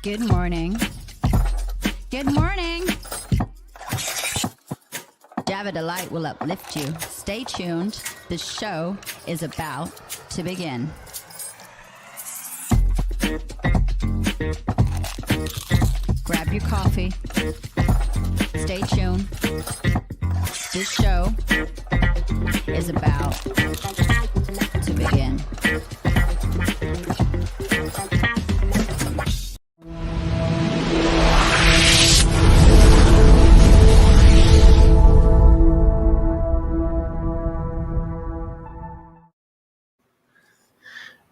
Good morning. Good morning. Java Delight will uplift you. Stay tuned. The show is about to begin. Grab your coffee. Stay tuned. This show is about to begin.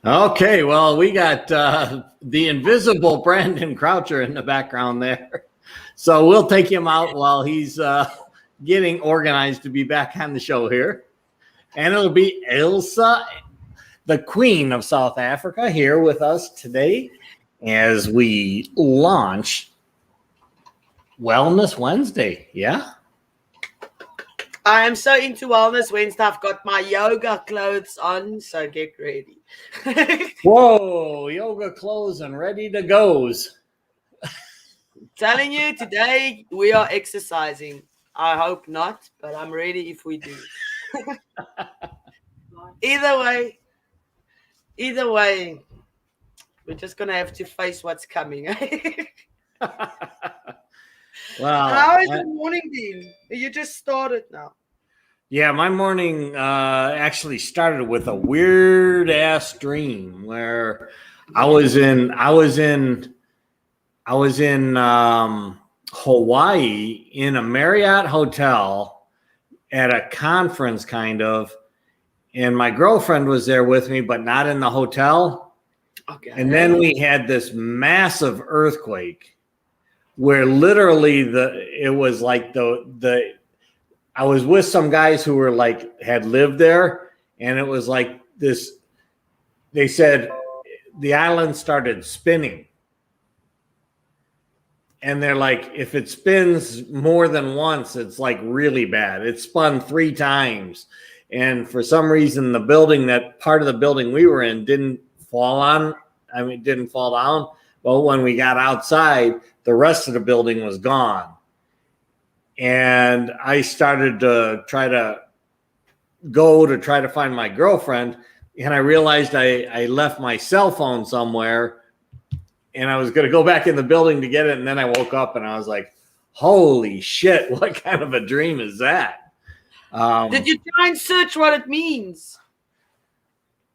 Okay, well, we got the invisible Brandon Croucher in the background there. So we'll take him out while he's getting organized to be back on the show here. And it'll be Ilsa, the Queen of South Africa, here with us today as we launch Wellness Wednesday. Yeah? I am so into Wellness Wednesday. I've got my yoga clothes on, so get ready. Whoa, yoga clothes and ready to goes. Telling you, today we are exercising. I hope not, but I'm ready if we do. Either way, we're just going to have to face what's coming. Wow. How is the morning been? You just started now. Yeah, my morning actually started with a weird ass dream where I was in Hawaii in a Marriott hotel at a conference kind of, and my girlfriend was there with me, but not in the hotel. Okay. And then we had this massive earthquake where literally it was like I was with some guys who were like had lived there, and it was like this. They said the island started spinning, and they're like, if it spins more than once, it's like really bad. It spun 3 times, and for some reason, that part of the building we were in didn't fall down. But when we got outside, the rest of the building was gone. And I started to try to find my girlfriend. And I realized I left my cell phone somewhere, and I was going to go back in the building to get it. And then I woke up and I was like, holy shit, what kind of a dream is that? Did you try and search what it means?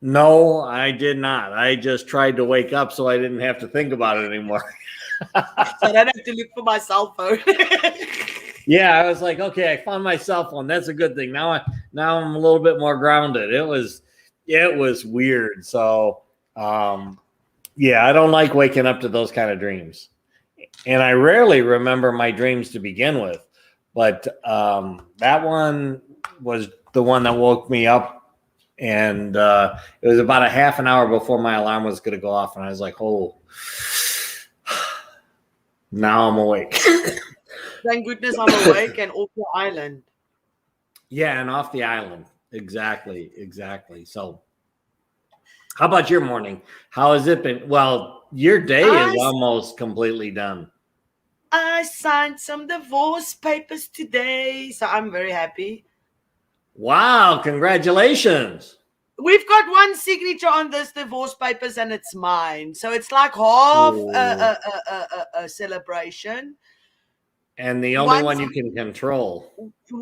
No, I did not. I just tried to wake up so I didn't have to think about it anymore. So I don't have to look for my cell phone. Yeah, I was like, okay, I found my cell phone. That's a good thing. Now I'm a little bit more grounded. It was weird. So, yeah, I don't like waking up to those kind of dreams. And I rarely remember my dreams to begin with. But that one was the one that woke me up. And it was about a half an hour before my alarm was going to go off. And I was like, oh, now I'm awake. Thank goodness I'm awake and off the island. Yeah, and off the island. Exactly. So how about your morning? How has it been? Well, your day is almost completely done. I signed some divorce papers today, so I'm very happy. Wow, congratulations. We've got one signature on this divorce papers, and it's mine. So it's like half a celebration. And the only one you can control.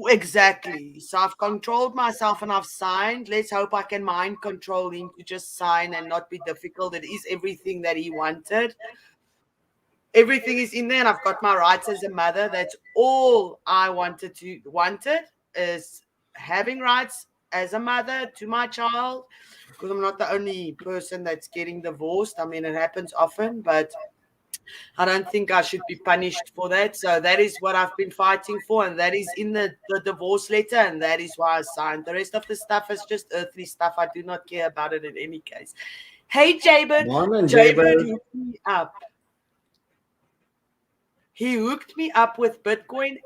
Exactly. So I've controlled myself and I've signed. Let's hope I can mind control him to just sign and not be difficult. It is everything that he wanted. Everything is in there, and I've got my rights as a mother. That's all I wanted is having rights as a mother to my child, because I'm not the only person that's getting divorced. I mean, it happens often, but I don't think I should be punished for that. So that is what I've been fighting for, and that is in the divorce letter, and that is why I signed. The rest of the stuff is just earthly stuff. I do not care about it in any case. Hey, Jaybird. Jaybird hooked me up. He hooked me up with Bitcoin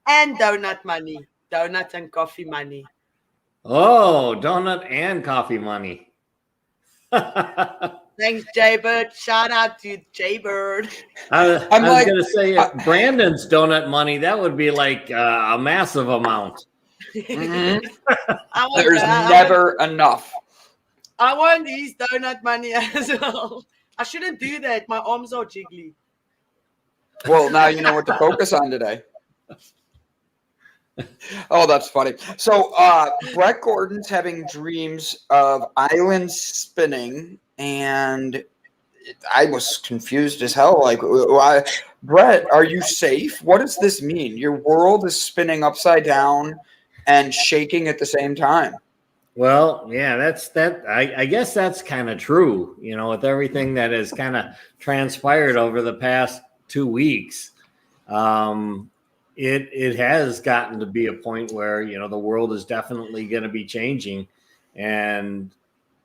and donut money. Donut and coffee money. Oh, donut and coffee money. Thanks, Jaybird. Shout out to Jaybird. I was going to say, Brandon's donut money, that would be like a massive amount. Mm-hmm. There's never enough. I want his donut money as well. I shouldn't do that. My arms are jiggly. Well, now you know what to focus on today. Oh, that's funny. So, Brett Gordon's having dreams of islands spinning, and I was confused as hell. Like, Brett, are you safe? What does this mean? Your world is spinning upside down and shaking at the same time. Well, yeah, I guess that's kind of true, with everything that has kind of transpired over the past 2 weeks. It has gotten to be a point where, the world is definitely going to be changing, and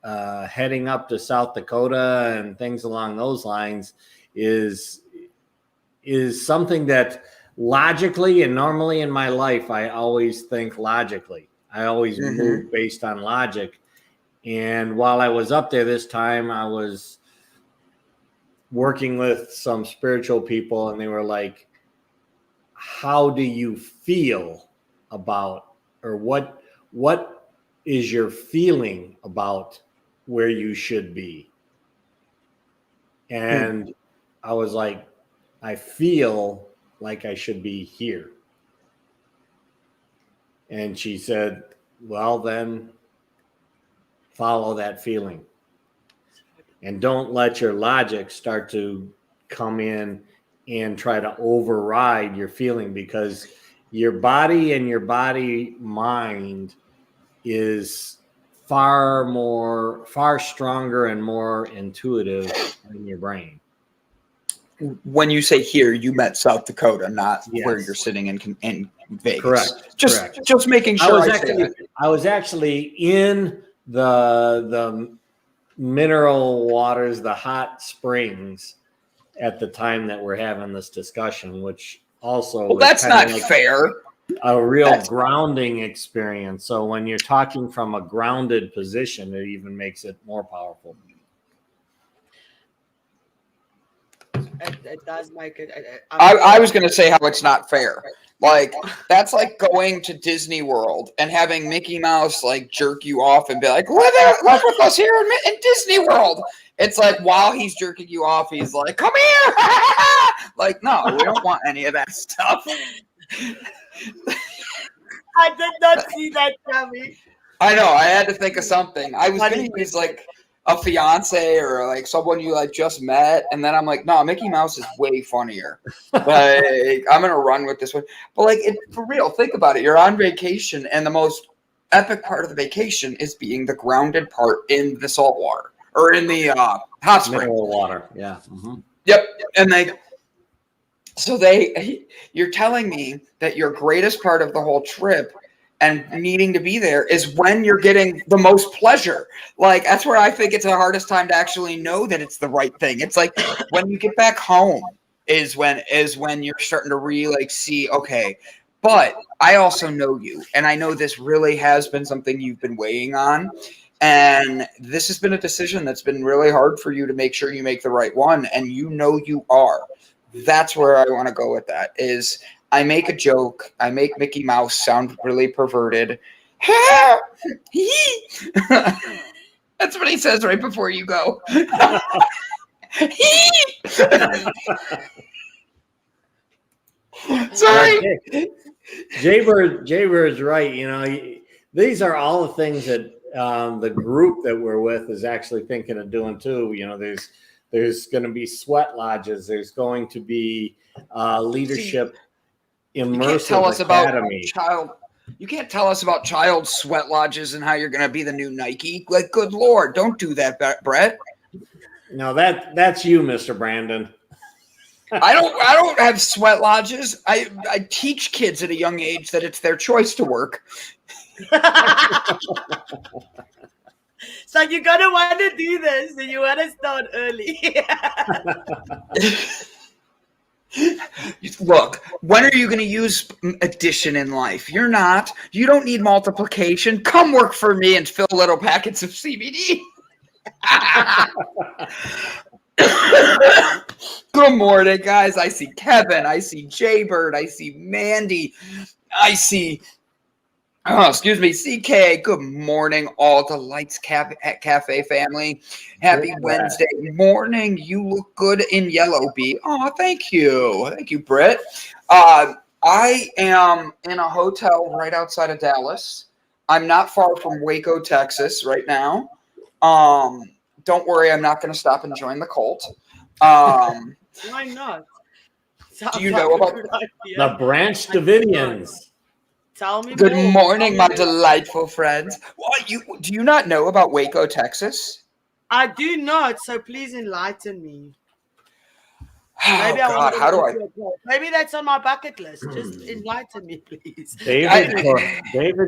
heading up to South Dakota and things along those lines is something that logically, and normally in my life, I always think logically. I always move based on logic. And while I was up there this time, I was working with some spiritual people, and they were like, how do you feel about, or what is your feeling about where you should be? And I was like, I feel like I should be here. And she said, well, then follow that feeling. And don't let your logic start to come in and try to override your feeling, because your body and your body mind is far stronger and more intuitive than your brain. When you say here, you meant South Dakota, not where you're sitting in Vegas. Correct. Just making sure. I was actually in the mineral waters, the hot springs, at the time that we're having this discussion, which also that's not fair. A real grounding experience. So when you're talking from a grounded position, it even makes it more powerful. It does make it. I was going to say how it's not fair. Like, that's like going to Disney World and having Mickey Mouse like jerk you off and be like, live with us here in Disney World. It's like, while he's jerking you off, he's like, come here. Like, no, we don't want any of that stuff. I did not see that coming. I know. I had to think of something. I was going to use like a fiance or like someone you like just met, and then I'm like, no, Mickey Mouse is way funnier. Like, I'm gonna run with this one. But like, for real, think about it. You're on vacation, and the most epic part of the vacation is being the grounded part in the salt water or in the hot spring mineral water. Yeah. Mm-hmm. Yep. And you're telling me that your greatest part of the whole trip and needing to be there is when you're getting the most pleasure. Like, that's where I think it's the hardest time to actually know that it's the right thing. It's like when you get back home is when you're starting to really like see, okay, but I also know you, and I know this really has been something you've been weighing on. And this has been a decision that's been really hard for you to make sure you make the right one. And you are. That's where I want to go with that is I make a joke. I make Mickey Mouse sound really perverted. That's what he says right before you go. Sorry. Jaybird's right. These are all the things that the group that we're with is actually thinking of doing too. There's going to be sweat lodges. There's going to be leadership immersive academy. You can't tell us about child sweat lodges and how you're going to be the new Nike. Like, good Lord, don't do that, Brett. No, that's you, Mr. Brandon. I don't have sweat lodges. I teach kids at a young age that it's their choice to work. So you're going to want to do this, and you want to start early. Look, when are you going to use addition in life? You're not. You don't need multiplication. Come work for me and fill little packets of CBD. Good morning, guys. I see Kevin. I see Jaybird. I see Mandy. I see, CK. Good morning, all the Lights Cafe family. Happy Wednesday morning. You look good in yellow, B. Oh, thank you. Thank you, Britt. I am in a hotel right outside of Dallas. I'm not far from Waco, Texas right now. Don't worry, I'm not going to stop and join the cult. Why not? Do you know about the Branch Davidians? Tell me Good more. morning, my delightful friends. What, do you not know about Waco, Texas? I do not, so please enlighten me. Oh, God, how do I? Maybe that's on my bucket list. Just enlighten me, please. David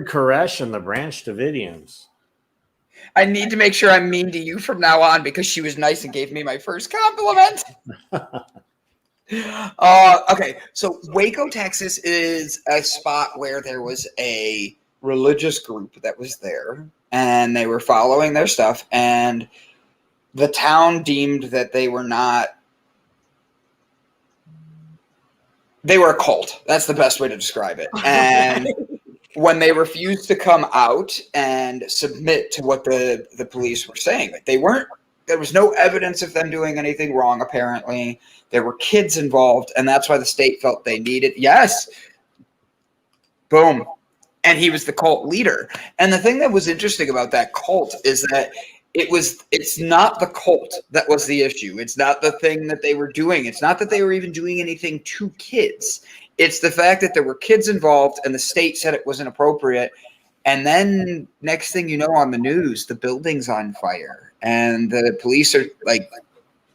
Koresh and the Branch Davidians. I need to make sure I'm mean to you from now on because she was nice and gave me my first compliment. Okay, so Waco, Texas is a spot where there was a religious group that was there, and they were following their stuff, and the town deemed that they were not. They were a cult. That's the best way to describe it. And when they refused to come out and submit to what the police were saying, there was no evidence of them doing anything wrong, apparently. There were kids involved, and that's why the state felt they needed. Yes. Boom. And he was the cult leader. And the thing that was interesting about that cult is that it's not the cult that was the issue. It's not the thing that they were doing. It's not that they were even doing anything to kids. It's the fact that there were kids involved and the state said it wasn't appropriate. And then next thing you know on the news, the building's on fire and the police are like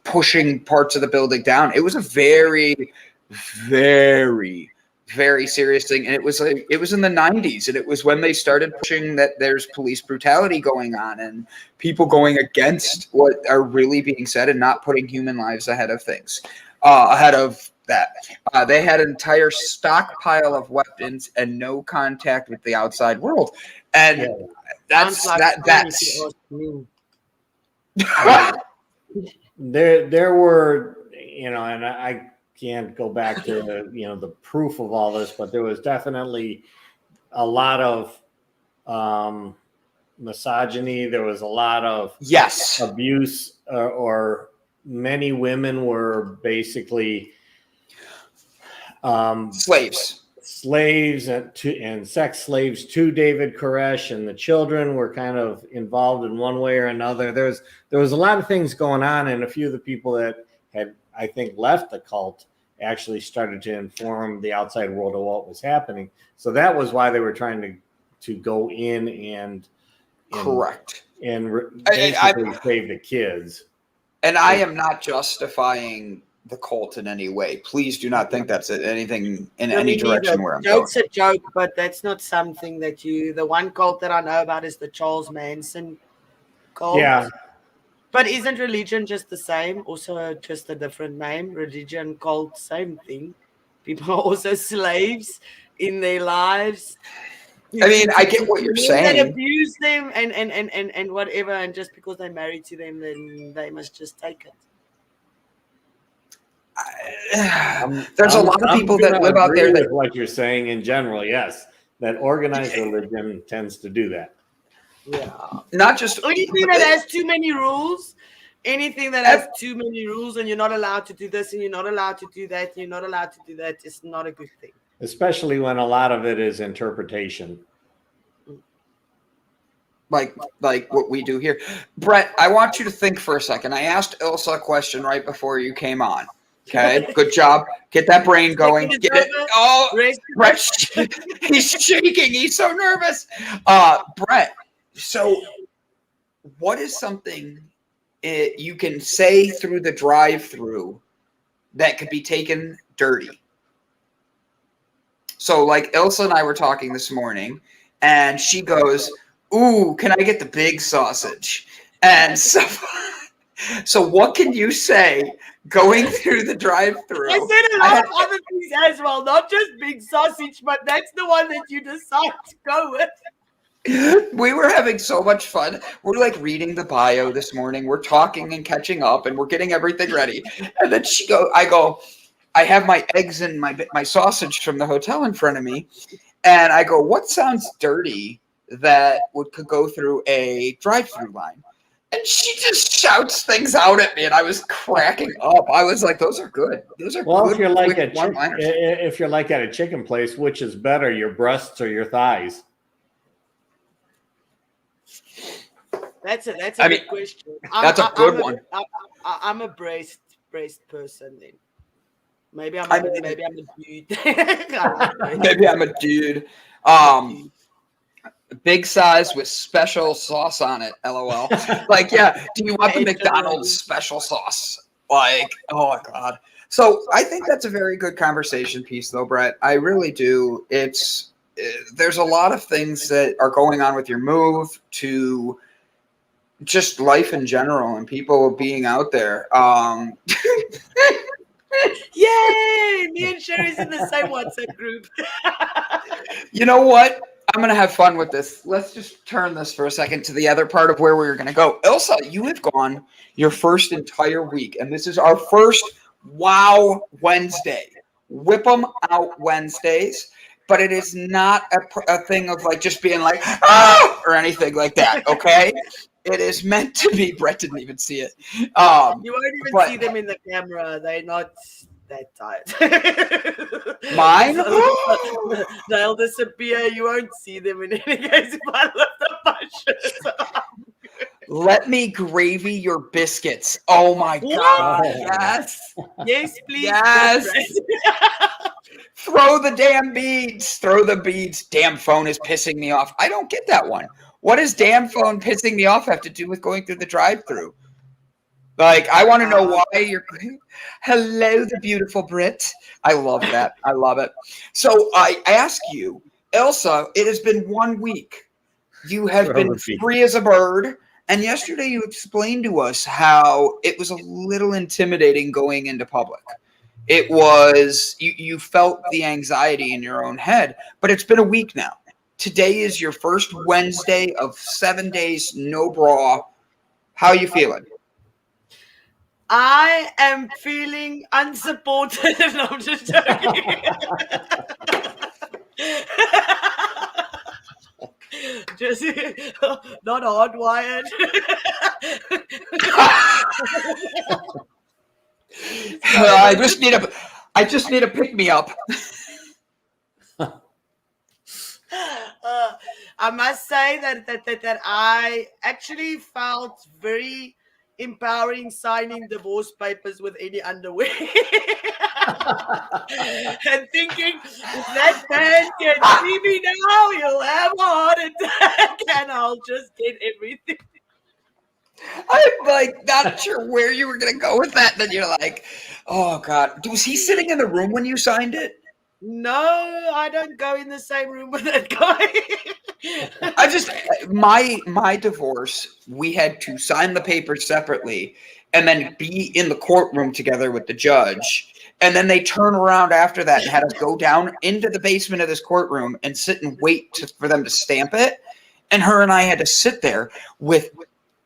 pushing parts of the building down. It was a very, very, very serious thing. And it was in the 90s, and it was when they started pushing that there's police brutality going on and people going against what are really being said and not putting human lives ahead of things, ahead of that. They had an entire stockpile of weapons and no contact with the outside world. And that's there were, and I can't go back to the proof of all this, but there was definitely a lot of misogyny. There was a lot of abuse, or many women were basically slaves and sex slaves to David Koresh, and the children were kind of involved in one way or another. There was a lot of things going on, and a few of the people that had, I think, left the cult actually started to inform the outside world of what was happening. So that was why they were trying to go in and correct and basically save the kids. And I am not justifying the cult in any way. Please do not think that's anything in any direction where I'm going. Joke's a joke, but that's not something that the one cult that I know about is the Charles Manson cult. Yeah. But isn't religion just the same? Also just a different name? Religion, cult, same thing. People are also slaves in their lives. I mean, I get what you're saying. They abuse them and whatever, and just because they're married to them, then they must just take it. There's a lot of people that live out there that what you're saying in general, yes, that organized religion tends to do that. Yeah, not just anything that has too many rules. Anything that has too many rules, and you're not allowed to do this, and you're not allowed to do that, and you're not allowed to do that, is not a good thing. Especially when a lot of it is interpretation. Like what we do here. Brett, I want you to think for a second. I asked Ilsa a question right before you came on. Okay, good job. Get that brain going. Get it. Oh, Brett, he's shaking. He's so nervous. Brett, so what is something you can say through the drive-through that could be taken dirty? So like Ilsa and I were talking this morning, and she goes, "Ooh, can I get the big sausage?" And so what can you say going through the drive-through? I said a lot of other things as well, not just big sausage, but that's the one that you decide to go with. We were having so much fun. We're like reading the bio this morning. We're talking and catching up, and we're getting everything ready. And then I have my eggs and my sausage from the hotel in front of me, and I go, what sounds dirty that could go through a drive-through line? And she just shouts things out at me, and I was cracking up. I was like, "Those are good. Those are Well, good." if you're like at a chicken place, which is better, your breasts or your thighs? That's a good question. That's a good one. I'm a breast person then. Maybe I'm a dude. Maybe I'm a dude. Big size with special sauce on it. LOL. Like, yeah. Do you want the McDonald's special sauce? Like, oh my God. So I think that's a very good conversation piece, though, Brett. I really do. There's a lot of things that are going on with your move to just life in general and people being out there. Yay! Me and Sherry's in the same WhatsApp group. You know what? I'm going to have fun with this. Let's just turn this for a second to the other part of where we were going to go. Ilsa, you have gone your first entire week, and this is our first Wow Wednesday. Whip 'em out Wednesdays, but it is not a thing of like just being like, ah, or anything like that, okay? It is meant to be. Brett didn't even see it. You won't even see them in the camera. They're not that tight. Mine? They'll disappear. You won't see them in any case if I lift up my shirt. Let me gravy your biscuits. Oh my God. Yes. Yes, please. Yes. Throw the damn beads. Throw the beads. Damn phone is pissing me off. I don't get that one. What does damn phone pissing me off have to do with going through the drive-thru? Like, I want to know why you're. Hello, the beautiful Brit. I love that. I love it. So I ask you, Ilsa, it has been 1 week. You have been free as a bird. And yesterday you explained to us how it was a little intimidating going into public. It was, you felt the anxiety in your own head, but it's been a week now. Today is your first Wednesday of 7 days, no bra. How are you feeling? I am feeling unsupported. No, I'm just joking. Just not hardwired. I just need a pick me up. I must say that I actually felt very empowering signing divorce papers with any underwear. And thinking, if that man can see me now, he'll have a heart attack and I'll just get everything. I'm like not sure where you were going to go with that. Then you're like, oh God. Was he sitting in the room when you signed it? No, I don't go in the same room with that guy. My divorce, we had to sign the papers separately and then be in the courtroom together with the judge. And then they turn around after that and had us go down into the basement of this courtroom and sit and wait for them to stamp it. And her and I had to sit there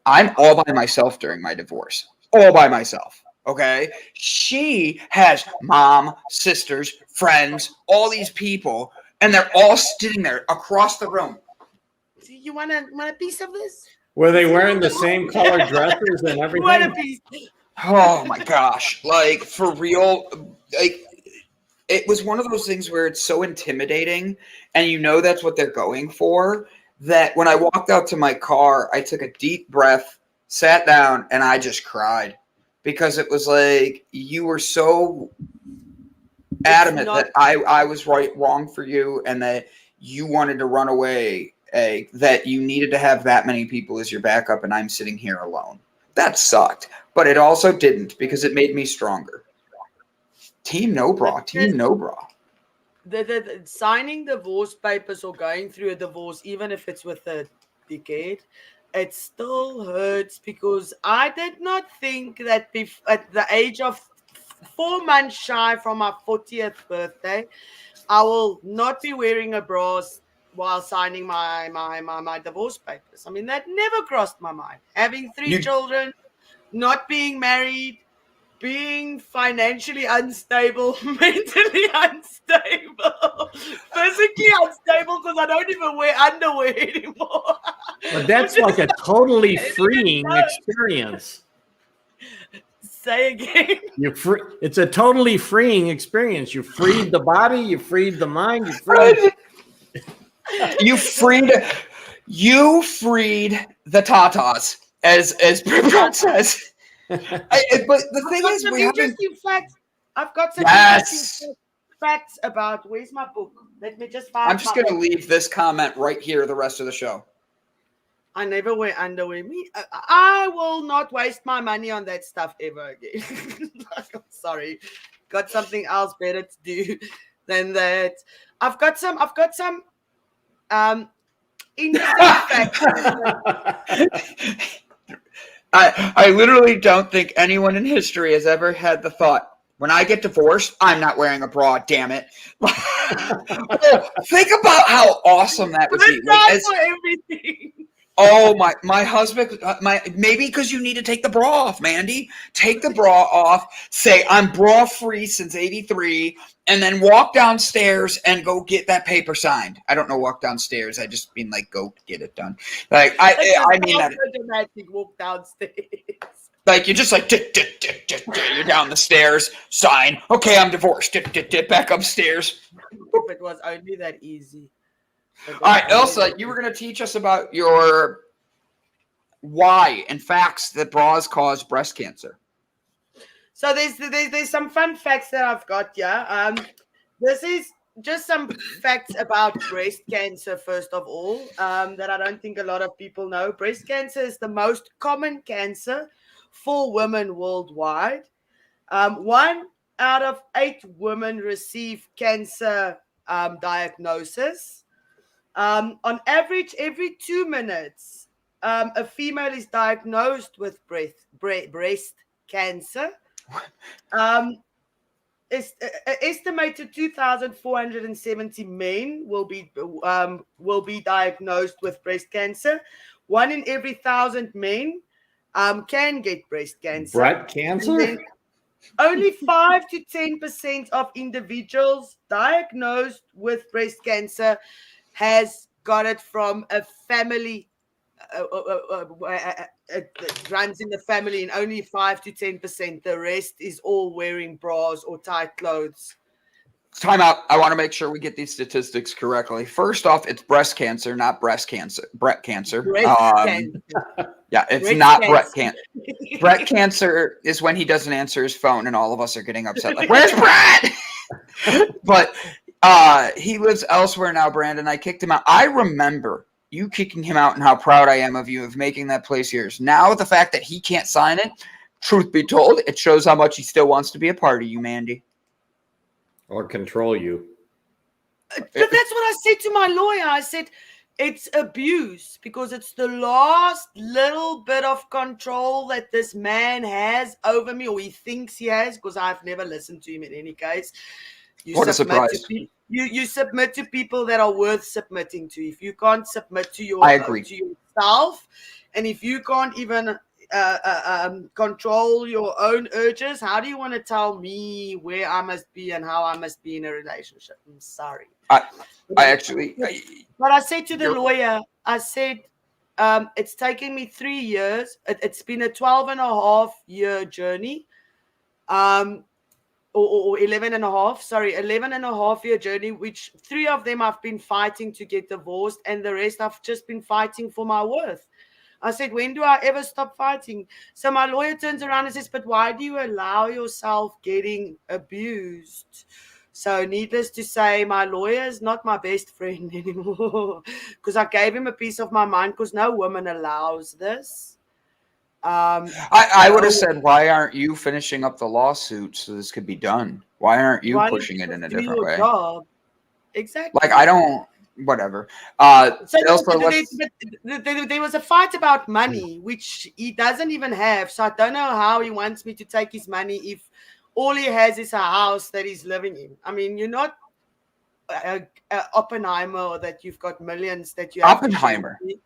I'm all by myself during my divorce, all by myself. Okay. She has mom, sisters, friends, all these people, and they're all sitting there across the room. You want a piece of this? Were they wearing the same color dresses and everything? You want a piece? Oh my gosh. Like, for real, like, it was one of those things where it's so intimidating and you know that's what they're going for, that when I walked out to my car, I took a deep breath, sat down, and I just cried. Because it was like, you were so adamant that I was wrong for you and that you wanted to run away, that you needed to have that many people as your backup, and I'm sitting here alone. That sucked. But it also didn't, because it made me stronger. Team no bra. Team no bra. The signing divorce papers or going through a divorce, even if it's with a decade, it still hurts, because I did not think that at the age of 4 months shy from my 40th birthday, I will not be wearing a bra while signing my divorce papers. I mean, that never crossed my mind. Having three children, not being married, being financially unstable, mentally unstable, physically unstable because I don't even wear underwear anymore. But that's like a totally freeing experience. Say again. It's a totally freeing experience. You freed the body, you freed the mind, you freed the tatas, as Brett says. But the thing is, we interesting facts. I've got some interesting facts about. Where's my book? Let me just find. I'm just going to leave this comment right here the rest of the show. I never wear underwear. I will not waste my money on that stuff ever again. I'm sorry. Got something else better to do than that. I've got some interesting facts. I literally don't think anyone in history has ever had the thought, when I get divorced, I'm not wearing a bra, damn it. Think about how awesome that would be. For everything. Oh, my husband, maybe because you need to take the bra off, Mandy. Take the bra off, say, I'm bra free since 83, and then walk downstairs and go get that paper signed. I don't know walk downstairs. I just mean like go get it done. Like I mean that. Dramatic walk downstairs. Like you're just like you're down the stairs, sign. Okay, I'm divorced. Back upstairs. If it was only that easy. All right, Elsa, you were going to teach us about your why and facts that bras cause breast cancer. So there's some fun facts that I've got here. This is just some facts about breast cancer, first of all, that I don't think a lot of people know. Breast cancer is the most common cancer for women worldwide. 1 out of 8 women receive cancer diagnosis. On average, every 2 minutes, a female is diagnosed with breast cancer. Estimated 2,470 men will be diagnosed with breast cancer. 1 in every 1,000 men can get breast cancer. Breast cancer? Only 5 to 10% of individuals diagnosed with breast cancer has got it from a family. It runs in the family, and only 5 to 10%. The rest is all wearing bras or tight clothes. Time out. I want to make sure we get these statistics correctly. First off, it's breast cancer, not breast cancer. Breast cancer. Yeah, it's breast not breast cancer. Breast cancer is when he doesn't answer his phone, and all of us are getting upset. Like, where's Brad? But he lives elsewhere now, Brandon. I kicked him out. I remember you kicking him out and how proud I am of you of making that place yours. Now the fact that he can't sign it, truth be told, it shows how much he still wants to be a part of you, Mandy. Or control you. But that's what I said to my lawyer. I said, it's abuse because it's the last little bit of control that this man has over me, or he thinks he has, because I've never listened to him in any case. What a surprise. You submit to people that are worth submitting to. If you can't submit to I agree. To yourself, and if you can't even control your own urges, how do you want to tell me where I must be and how I must be in a relationship? I'm sorry. But I said to the lawyer, I said, it's taken me 3 years. It's been a 12.5-year journey. Or 11 and a half year journey, which 3 of them I've been fighting to get divorced, and the rest I've just been fighting for my worth. I said, when do I ever stop fighting? So my lawyer turns around and says, but why do you allow yourself getting abused? So needless to say, my lawyer is not my best friend anymore because I gave him a piece of my mind because no woman allows this. I would have said, why aren't you finishing up the lawsuit so this could be done? Why aren't you pushing it in a different way? Job? Exactly. Like, I don't, whatever. So there was a fight about money, which he doesn't even have. So I don't know how he wants me to take his money if all he has is a house that he's living in. I mean, you're not Oppenheimer, that you've got millions that you have to Oppenheimer. share.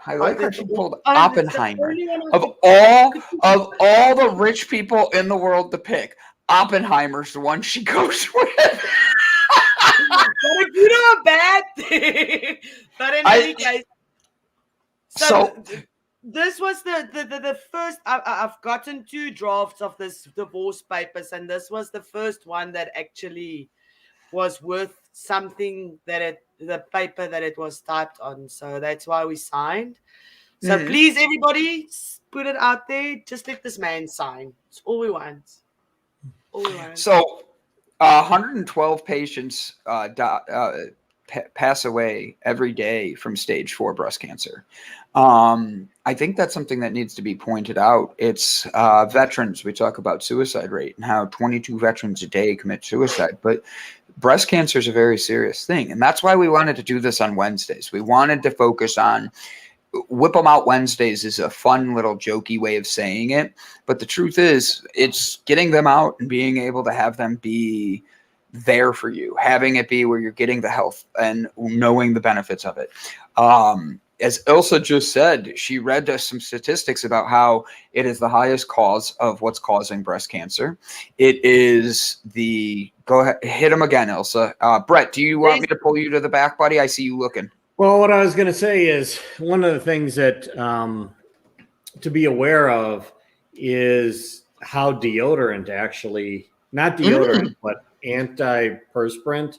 I like how she pulled That's the Oppenheimer. only one I Of all the rich people in the world to pick, Oppenheimer's the one she goes with. But a good or a bad thing. But in any case, so this was the first. I've gotten 2 drafts of this divorce papers, and this was the first one that actually was worth something, that the paper that it was typed on. So that's why we signed. So please, everybody, put it out there. Just let this man sign. It's all we want. All we want. So 112 patients pass away every day from stage 4 breast cancer. I think that's something that needs to be pointed out. It's veterans. We talk about suicide rate and how 22 veterans a day commit suicide, but breast cancer is a very serious thing. And that's why we wanted to do this on Wednesdays. We wanted to focus on Whip 'em out Wednesdays is a fun little jokey way of saying it. But the truth is, it's getting them out and being able to have them be there for you, having it be where you're getting the health and knowing the benefits of it. As Ilsa just said, she read us some statistics about how it is the highest cause of what's causing breast cancer. It is go ahead, hit them again, Ilsa. Brett, do you want me to pull you to the back, buddy? I see you looking. Well, what I was going to say is one of the things that to be aware of is how deodorant actually, not deodorant, but antiperspirant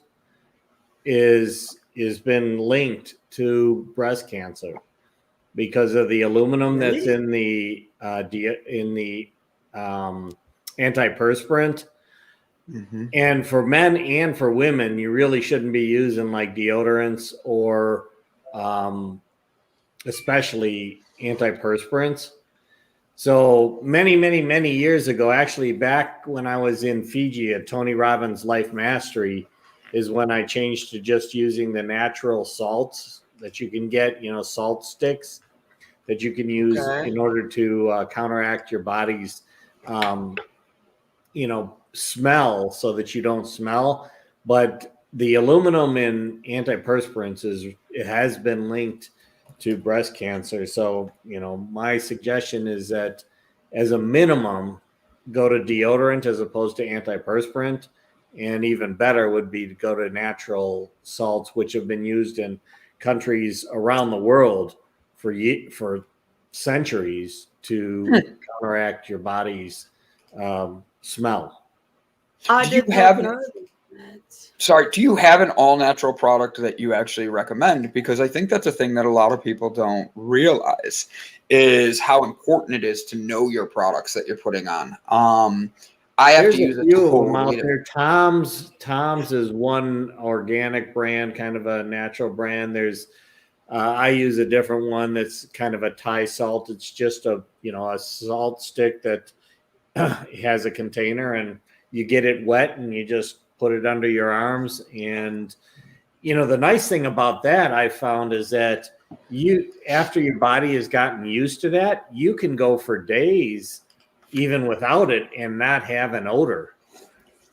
is been linked to breast cancer because of the aluminum that's in the antiperspirant. And for men and for women, you really shouldn't be using like deodorants or especially antiperspirants. So many years ago, actually back when I was in Fiji at Tony Robbins Life Mastery, is when I changed to just using the natural salts that you can get, salt sticks that you can use in order to counteract your body's, smell so that you don't smell. But the aluminum in antiperspirants it has been linked to breast cancer. So, my suggestion is that as a minimum, go to deodorant as opposed to antiperspirant. And even better would be to go to natural salts, which have been used in countries around the world for centuries to counteract your body's smell. Do you have an all-natural product that you actually recommend? Because I think that's a thing that a lot of people don't realize is how important it is to know your products that you're putting on. I have to use a few of them out there. Tom's is one organic brand, kind of a natural brand. There's I use a different one that's kind of a Thai salt. It's just a salt stick that has a container, and you get it wet and you just put it under your arms. And the nice thing about that I found is that after your body has gotten used to that, you can go for days even without it and not have an odor,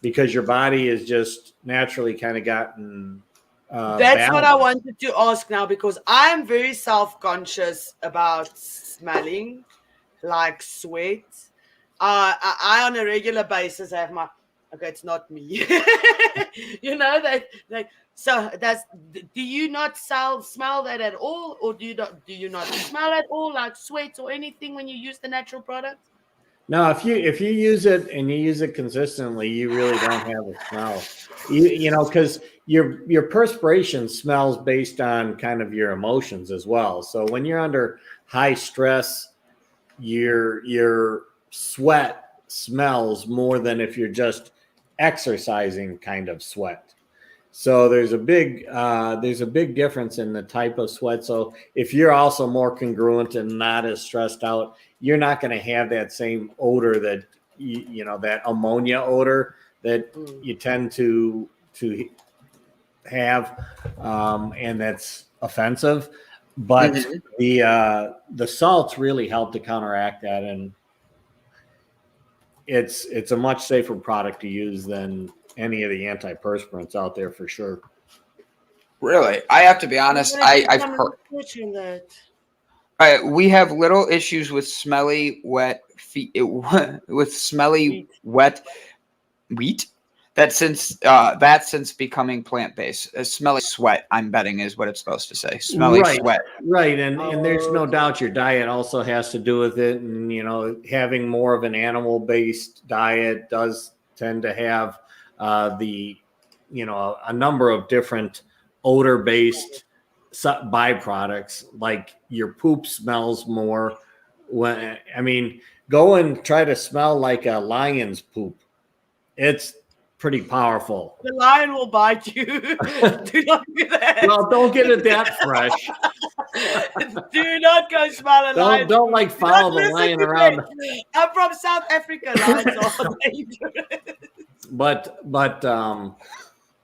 because your body is just naturally kind of gotten that's balanced. what I wanted to ask now, because I'm very self-conscious about smelling like sweat. I on a regular basis have it's not me. So do you not smell that at all, or do you not smell at all like sweat or anything when you use the natural product? No, if you use it and you use it consistently, you really don't have a smell. Because your perspiration smells based on kind of your emotions as well. So when you're under high stress, your sweat smells more than if you're just exercising kind of sweat. So there's a big difference in the type of sweat. So if you're also more congruent and not as stressed out, you're not going to have that same odor that that ammonia odor that you tend to have, and that's offensive. But the salts really help to counteract that, and it's a much safer product to use than any of the antiperspirants out there for sure. Really, I have to be honest. I've heard. We have little issues with smelly, wet feet. With smelly, wet wheat. That since becoming plant based, smelly sweat. I'm betting is what it's supposed to say. Smelly sweat. Right, and there's no doubt your diet also has to do with it, and having more of an animal based diet does tend to have a number of different odor based byproducts, like your poop smells more. Go and try to smell like a lion's poop. It's pretty powerful. The lion will bite you. Do not do that. Well, don't get it that fresh. Do not go smell a lion. Don't like follow the lion around. I'm from South Africa. Lions are dangerous. But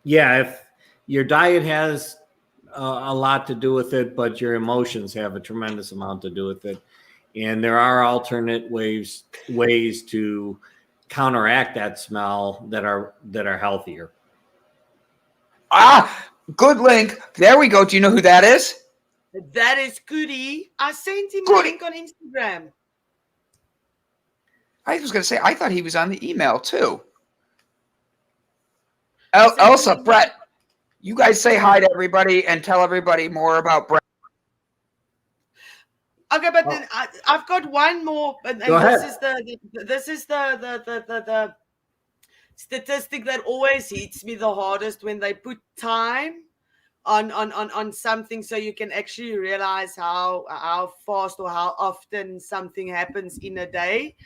yeah, if your diet has a lot to do with it, but your emotions have a tremendous amount to do with it, and there are alternate ways to counteract that smell that are healthier. Good link. There we go. Do you know who that is? That is Goody. I sent him a link on Instagram. I was going to say, I thought he was on the email too. Elsa, Brett, you guys say hi to everybody and tell everybody more about Brett. Okay, but then I've got one more, and Go ahead. This is the statistic that always hits me the hardest when they put time on something, so you can actually realize how fast or how often something happens in a day.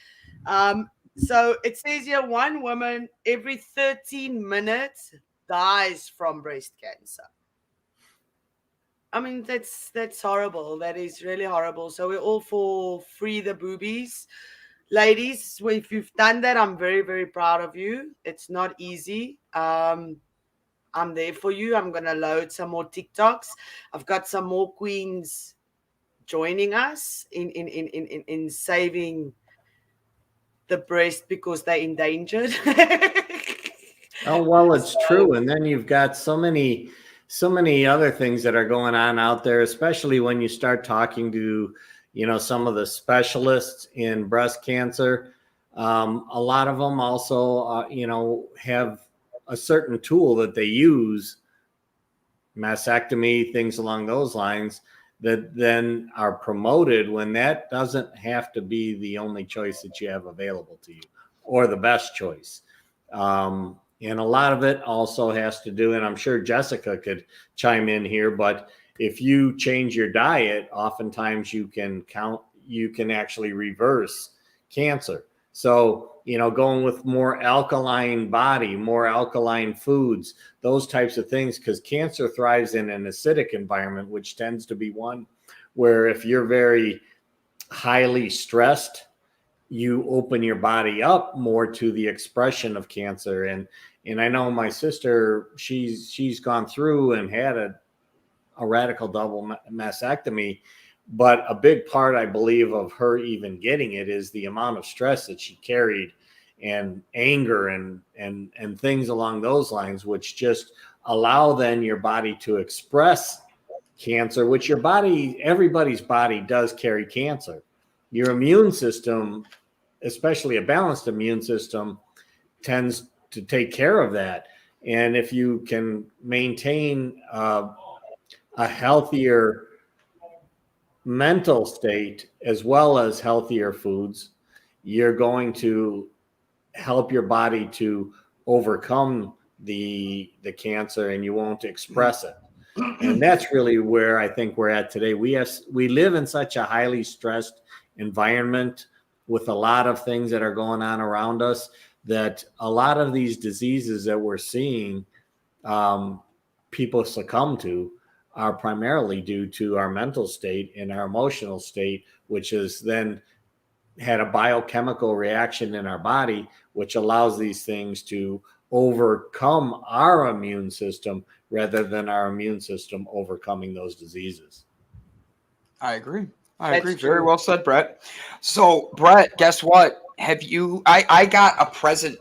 So it says here, one woman every 13 minutes dies from breast cancer. I mean, that's horrible. That is really horrible. So we're all for free the boobies. Ladies, if you've done that, I'm very, very proud of you. It's not easy. I'm there for you. I'm going to load some more TikToks. I've got some more queens joining us in saving the breast because they're endangered. Oh, well, it's true. And then you've got so many other things that are going on out there, especially when you start talking to, some of the specialists in breast cancer. A lot of them also, have a certain tool that they use, mastectomy, things along those lines, that then are promoted when that doesn't have to be the only choice that you have available to you or the best choice. And a lot of it also has to do, and I'm sure Jessica could chime in here, but if you change your diet, oftentimes you can actually reverse cancer. So, going with more alkaline body, more alkaline foods, those types of things, because cancer thrives in an acidic environment, which tends to be one where if you're very highly stressed, you open your body up more to the expression of cancer. And I know my sister, she's gone through and had a radical double mastectomy, but a big part, I believe, of her even getting it is the amount of stress that she carried and anger and things along those lines, which just allow then your body to express cancer, which everybody's body does carry cancer. Your immune system, especially a balanced immune system, tends to take care of that. And if you can maintain a healthier mental state as well as healthier foods, you're going to help your body to overcome the cancer, and you won't express it. And that's really where I think we're at today. We live in such a highly stressed environment with a lot of things that are going on around us, that a lot of these diseases that we're seeing people succumb to are primarily due to our mental state and our emotional state, which has then had a biochemical reaction in our body, which allows these things to overcome our immune system rather than our immune system overcoming those diseases. I agree. Very well said, Brett. So, Brett, guess what? I got a present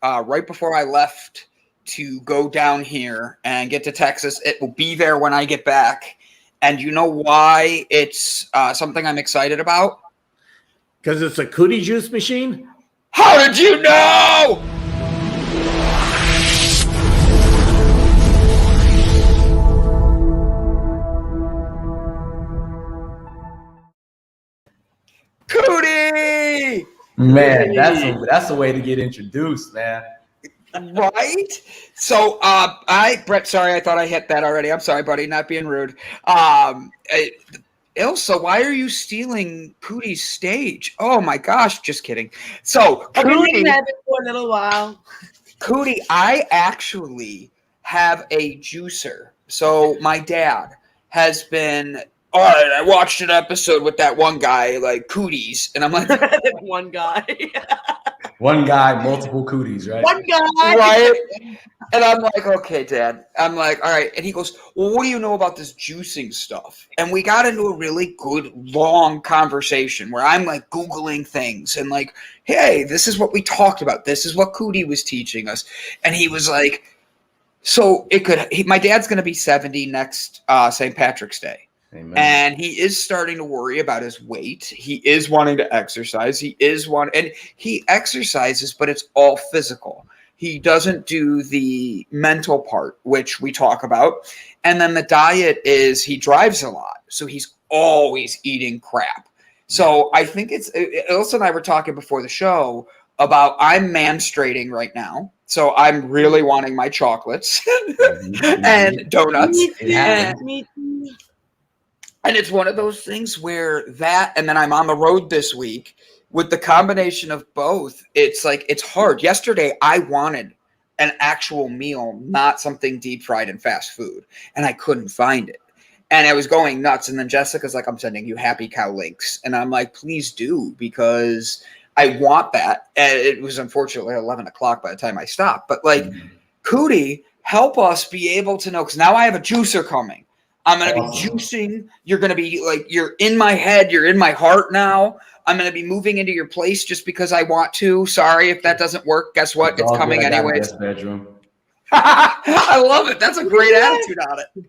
right before I left to go down here and get to Texas. It will be there when I get back. And you know why it's something I'm excited about? Because it's a cootie juice machine? How did you know? Cootie! Man, that's a way to get introduced, man. Right? So, Brett, sorry, I thought I hit that already. I'm sorry, buddy, not being rude. Ilsa, why are you stealing Cootie's stage? Oh my gosh, just kidding. So, I've been Cootie, have it for a little while. Cootie, I actually have a juicer. So, my dad has been. All right, I watched an episode with that one guy, like Cooties, and I'm like, One guy. One guy, multiple cooties, right? One guy. right? And I'm like, okay, Dad. I'm like, all right. And he goes, well, what do you know about this juicing stuff? And we got into a really good, long conversation where I'm like Googling things and like, hey, this is what we talked about. This is what Cootie was teaching us. And he was like, so my dad's going to be 70 next St. Patrick's Day. Amen. And he is starting to worry about his weight. He is wanting to exercise. And he exercises, but it's all physical. He doesn't do the mental part, which we talk about. And then the diet is he drives a lot. So he's always eating crap. So I think Ilsa and I were talking before the show about I'm manstrating right now. So I'm really wanting my chocolates and donuts. And it's one of those things where and then I'm on the road this week with the combination of both. It's like, it's hard. Yesterday, I wanted an actual meal, not something deep fried and fast food. And I couldn't find it. And I was going nuts. And then Jessica's like, I'm sending you Happy Cow links. And I'm like, please do, because I want that. And it was unfortunately 11 o'clock by the time I stopped. But like, Cootie, help us be able to know, because now I have a juicer coming. I'm going to be juicing. You're going to be like, you're in my head. You're in my heart now. I'm going to be moving into your place just because I want to. Sorry if that doesn't work. Guess what? It's coming anyways. Bedroom. I love it. That's a great attitude on it.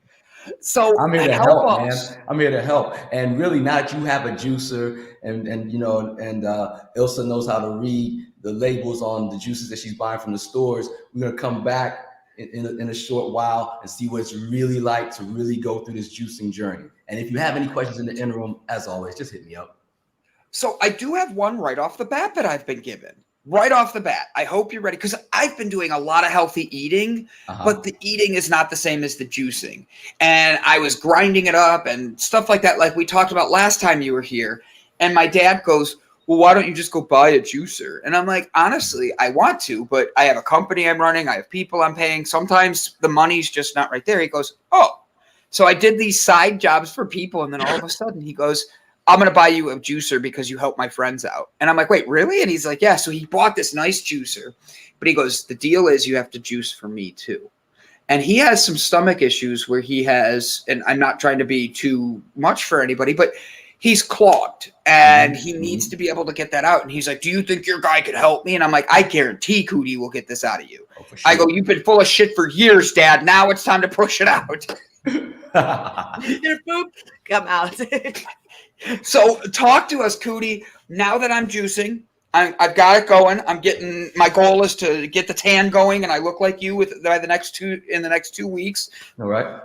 So I'm here to help, man. I'm here to help. And really, now that you have a juicer and Ilsa knows how to read the labels on the juices that she's buying from the stores, we're going to come back in a short while and see what it's really like to really go through this juicing journey. And if you have any questions in the interim, as always, just hit me up. So I do have one right off the bat that I've been given. Right off the bat. I hope you're ready, because I've been doing a lot of healthy eating, but the eating is not the same as the juicing. And I was grinding it up and stuff like that, like we talked about last time you were here. And my dad goes, well, why don't you just go buy a juicer? And I'm like, honestly, I want to, but I have a company I'm running. I have people I'm paying. Sometimes the money's just not right there. He goes, oh. So I did these side jobs for people. And then all of a sudden he goes, I'm going to buy you a juicer because you help my friends out. And I'm like, wait, really? And he's like, yeah. So he bought this nice juicer. But he goes, the deal is you have to juice for me too. And he has some stomach issues where he has, and I'm not trying to be too much for anybody, but he's clogged and he needs to be able to get that out. And he's like, do you think your guy could help me? And I'm like, I guarantee Cootie will get this out of you. Oh, for sure. I go, you've been full of shit for years, Dad. Now it's time to push it out. Your poop come out. So talk to us, Cootie. Now that I'm juicing, I've got it going. My goal is to get the tan going, and I look like you in the next 2 weeks. All right.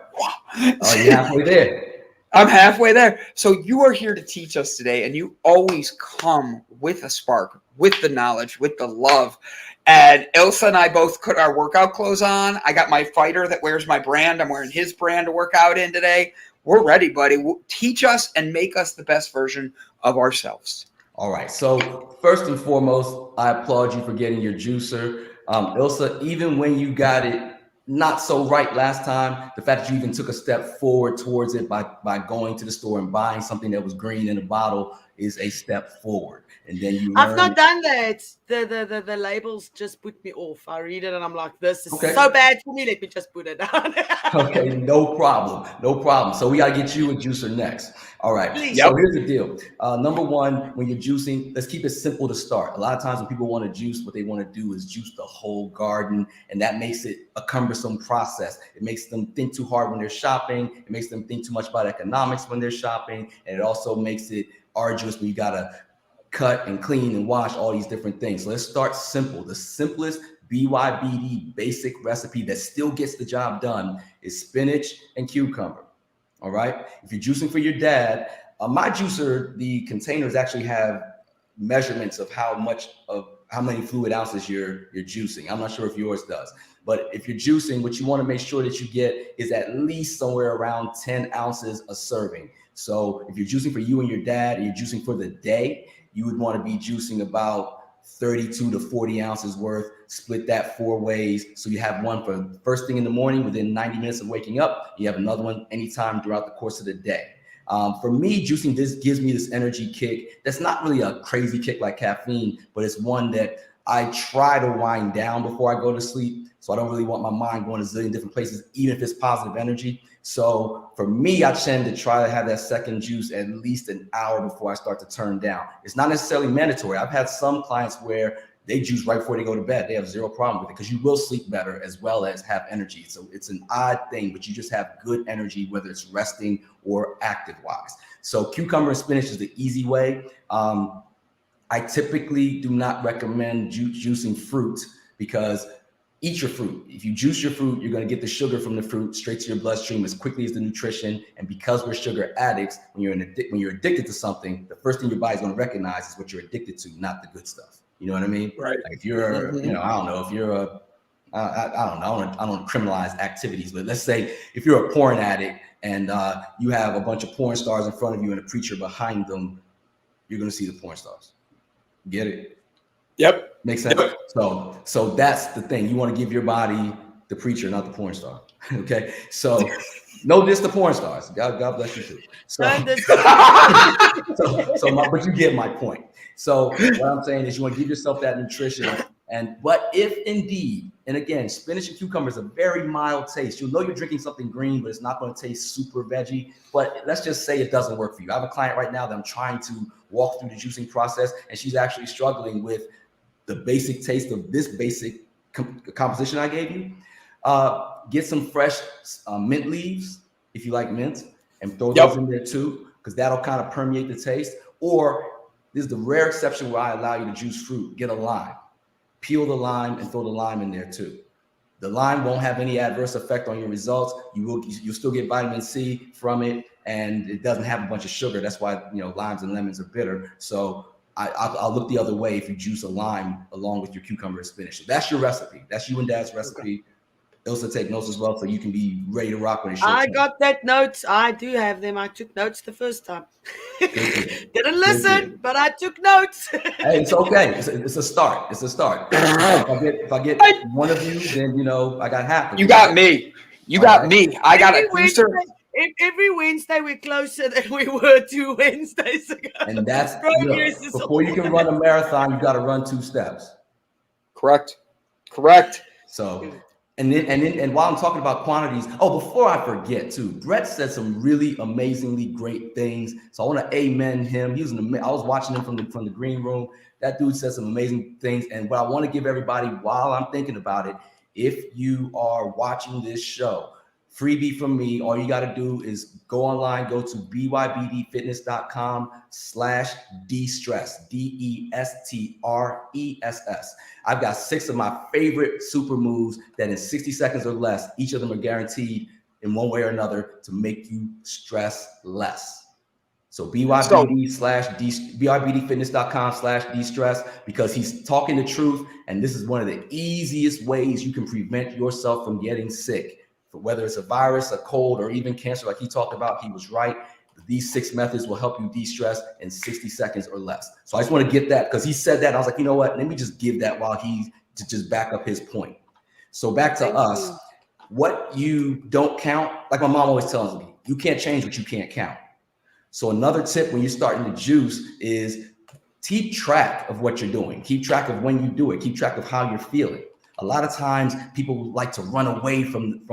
Oh, you're halfway there. I'm halfway there. So you are here to teach us today, and you always come with a spark, with the knowledge, with the love. And Ilsa and I both put our workout clothes on. I got my fighter that wears my brand. I'm wearing his brand to work out in today. We're ready, buddy. Teach us and make us the best version of ourselves. All right. So first and foremost, I applaud you for getting your juicer. Ilsa, even when you got it not so right last time, the fact that you even took a step forward towards it by going to the store and buying something that was green in a bottle, is a step forward. And then you I've learn. not done that. The labels just put me off. I read it and I'm like, this is Okay. so bad for me. Let me just put it down. Okay, no problem. No problem. So we got to get you a juicer next. All right. Please. So here's the deal. Number one, when you're juicing, let's keep it simple to start. A lot of times when people want to juice, what they want to do is juice the whole garden, and that makes it a cumbersome process. It makes them think too hard when they're shopping. It makes them think too much about economics when they're shopping, and it also makes it arduous when you got to cut and clean and wash all these different things. So let's start simple. The simplest BYBD basic recipe that still gets the job done is spinach and cucumber. All right. If you're juicing for your dad, my juicer, the containers actually have measurements of how many fluid ounces you're juicing. I'm not sure if yours does, but if you're juicing, what you want to make sure that you get is at least somewhere around 10 ounces a serving. So if you're juicing for you and your dad, and you're juicing for the day, you would want to be juicing about 32 to 40 ounces worth, split that 4 ways. So you have one for first thing in the morning within 90 minutes of waking up. You have another one anytime throughout the course of the day. For me, juicing this gives me this energy kick. That's not really a crazy kick like caffeine, but it's one that I try to wind down before I go to sleep. So I don't really want my mind going a zillion different places, even if it's positive energy. So for me, I tend to try to have that second juice at least an hour before I start to turn down. It's not necessarily mandatory. I've had some clients where they juice right before they go to bed. They have zero problem with it because you will sleep better as well as have energy. So it's an odd thing, but you just have good energy, whether it's resting or active wise. So cucumber and spinach is the easy way. I typically do not recommend juicing fruit because eat your fruit. If you juice your fruit, you're going to get the sugar from the fruit straight to your bloodstream as quickly as the nutrition. And because we're sugar addicts, when you're addicted to something, the first thing your body's going to recognize is what you're addicted to, not the good stuff. You know what I mean? Right. Like if you're, I don't know, if you're I don't want to criminalize activities, but let's say if you're a porn addict and you have a bunch of porn stars in front of you and a preacher behind them, you're going to see the porn stars. Get it? Yep. Makes sense. Yep. So that's the thing. You want to give your body the preacher, not the porn star. Okay. So no diss to porn stars. God bless you too. But you get my point. So what I'm saying is you want to give yourself that nutrition. But if indeed, and again, spinach and cucumber is a very mild taste. You'll know you're drinking something green, but it's not going to taste super veggie. But let's just say it doesn't work for you. I have a client right now that I'm trying to walk through the juicing process, and she's actually struggling with the basic taste of this basic composition I gave you. Get some fresh mint leaves if you like mint, and throw those in there too, because that'll kind of permeate the taste. Or this is the rare exception where I allow you to juice fruit. Get a lime. Peel the lime and throw the lime in there too. The lime won't have any adverse effect on your results. You'll still get vitamin C from it, and it doesn't have a bunch of sugar. That's why limes and lemons are bitter. So I'll look the other way if you juice a lime along with your cucumber and spinach. So that's your recipe. That's you and Dad's recipe. Ilsa, take notes as well so you can be ready to rock when it shows. I got that notes. I do have them. I took notes the first time. Didn't listen, but I took notes. Hey, it's okay. It's a start. It's a start. If I get one of you, then I got half of you. You got me. You got me. I got a juicer. Every Wednesday we're closer than we were 2 Wednesdays ago. And that's before you can run a marathon, you got to run 2 steps. Correct. So. And while I'm talking about quantities, before I forget too, Brett said some really amazingly great things. So I want to amen him. I was watching him from the green room. That dude said some amazing things. And what I want to give everybody while I'm thinking about it, if you are watching this show, freebie from me, all you got to do is go online, go to bybdfitness.com/destress, DESTRESS. I've got 6 of my favorite super moves that in 60 seconds or less, each of them are guaranteed in one way or another to make you stress less. So bybdfitness.com/destress, because he's talking the truth. And this is one of the easiest ways you can prevent yourself from getting sick. Whether it's a virus, a cold, or even cancer, like he talked about, he was right. These 6 methods will help you de-stress in 60 seconds or less. So I just want to get that because he said that. I was like, you know what? Let me just give that while he to just back up his point. So back to us, what you don't count, like my mom always tells me, you can't change what you can't count. So another tip when you're starting to juice is keep track of what you're doing. Keep track of when you do it. Keep track of how you're feeling. A lot of times people like to run away from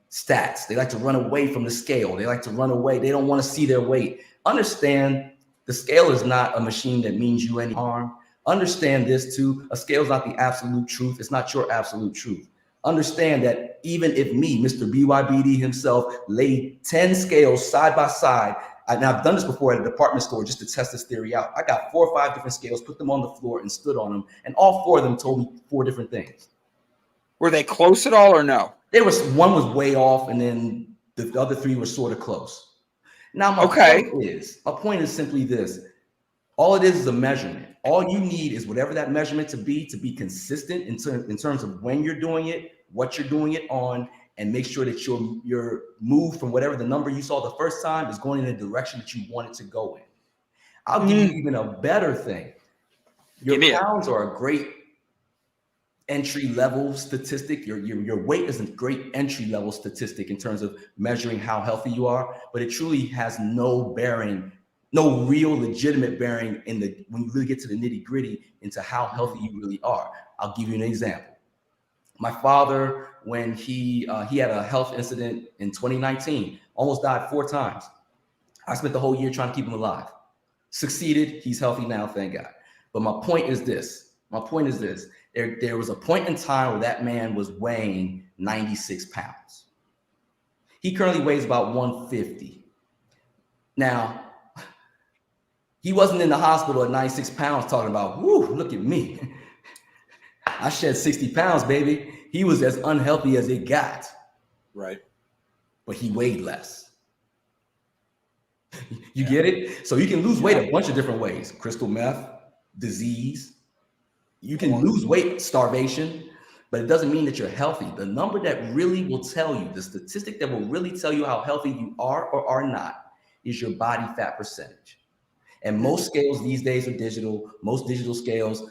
stats. They like to run away from the scale. They like to run away. They don't want to see their weight. Understand the scale is not a machine that means you any harm. Understand this too. A scale is not the absolute truth. It's not your absolute truth. Understand that even if me, Mr. BYBD himself, laid 10 scales side by side, and I've done this before at a department store just to test this theory out. I got 4 or 5 different scales, put them on the floor and stood on them. And all 4 of them told me 4 different things. Were they close at all or no? One was way off, and then the other 3 were sort of close. Now, my point is simply this. All it is a measurement. All you need is whatever that measurement to be consistent in terms of when you're doing it, what you're doing it on, and make sure that your move from whatever the number you saw the first time is going in the direction that you want it to go in. I'll give you even a better thing. Your pounds are a great entry level statistic. Your weight is a great entry level statistic in terms of measuring how healthy you are, but it truly has no bearing, no real legitimate bearing when you really get to the nitty gritty into how healthy you really are. I'll give you an example. My father, when he had a health incident in 2019, almost died 4 times. I spent the whole year trying to keep him alive. Succeeded. He's healthy now, thank God. But my point is this. There was a point in time where that man was weighing 96 pounds. He currently weighs about 150. Now, he wasn't in the hospital at 96 pounds talking about, whoo, look at me. I shed 60 pounds, baby. He was as unhealthy as it got. Right. But he weighed less. You get it? So you can lose weight a bunch of different ways. Crystal meth, disease. You can lose weight, starvation, but it doesn't mean that you're healthy. The number that really will tell you, the statistic that will really tell you how healthy you are or are not, is your body fat percentage. And most scales these days are digital. Most digital scales,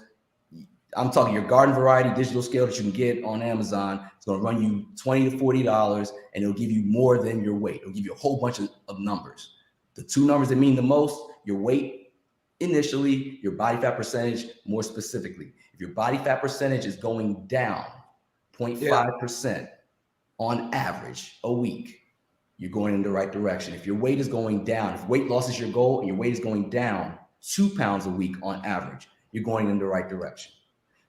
I'm talking your garden variety digital scale that you can get on Amazon. It's going to run you $20 to $40, and it'll give you more than your weight. It'll give you a whole bunch of numbers. The 2 numbers that mean the most, your weight initially, your body fat percentage more specifically. If your body fat percentage is going down 0.5% on average a week, you're going in the right direction. If your weight is going down, if weight loss is your goal and your weight is going down 2 pounds a week on average, you're going in the right direction.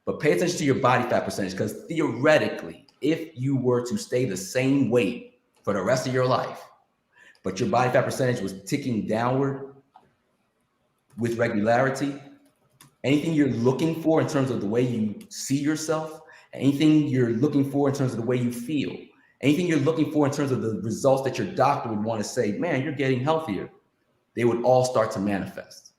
But pay attention to your body fat percentage, because theoretically, if you were to stay the same weight for the rest of your life, but your body fat percentage was ticking downward with regularity, anything you're looking for in terms of the way you see yourself, anything you're looking for in terms of the way you feel, anything you're looking for in terms of the results that your doctor would want to say, man, you're getting healthier, they would all start to manifest.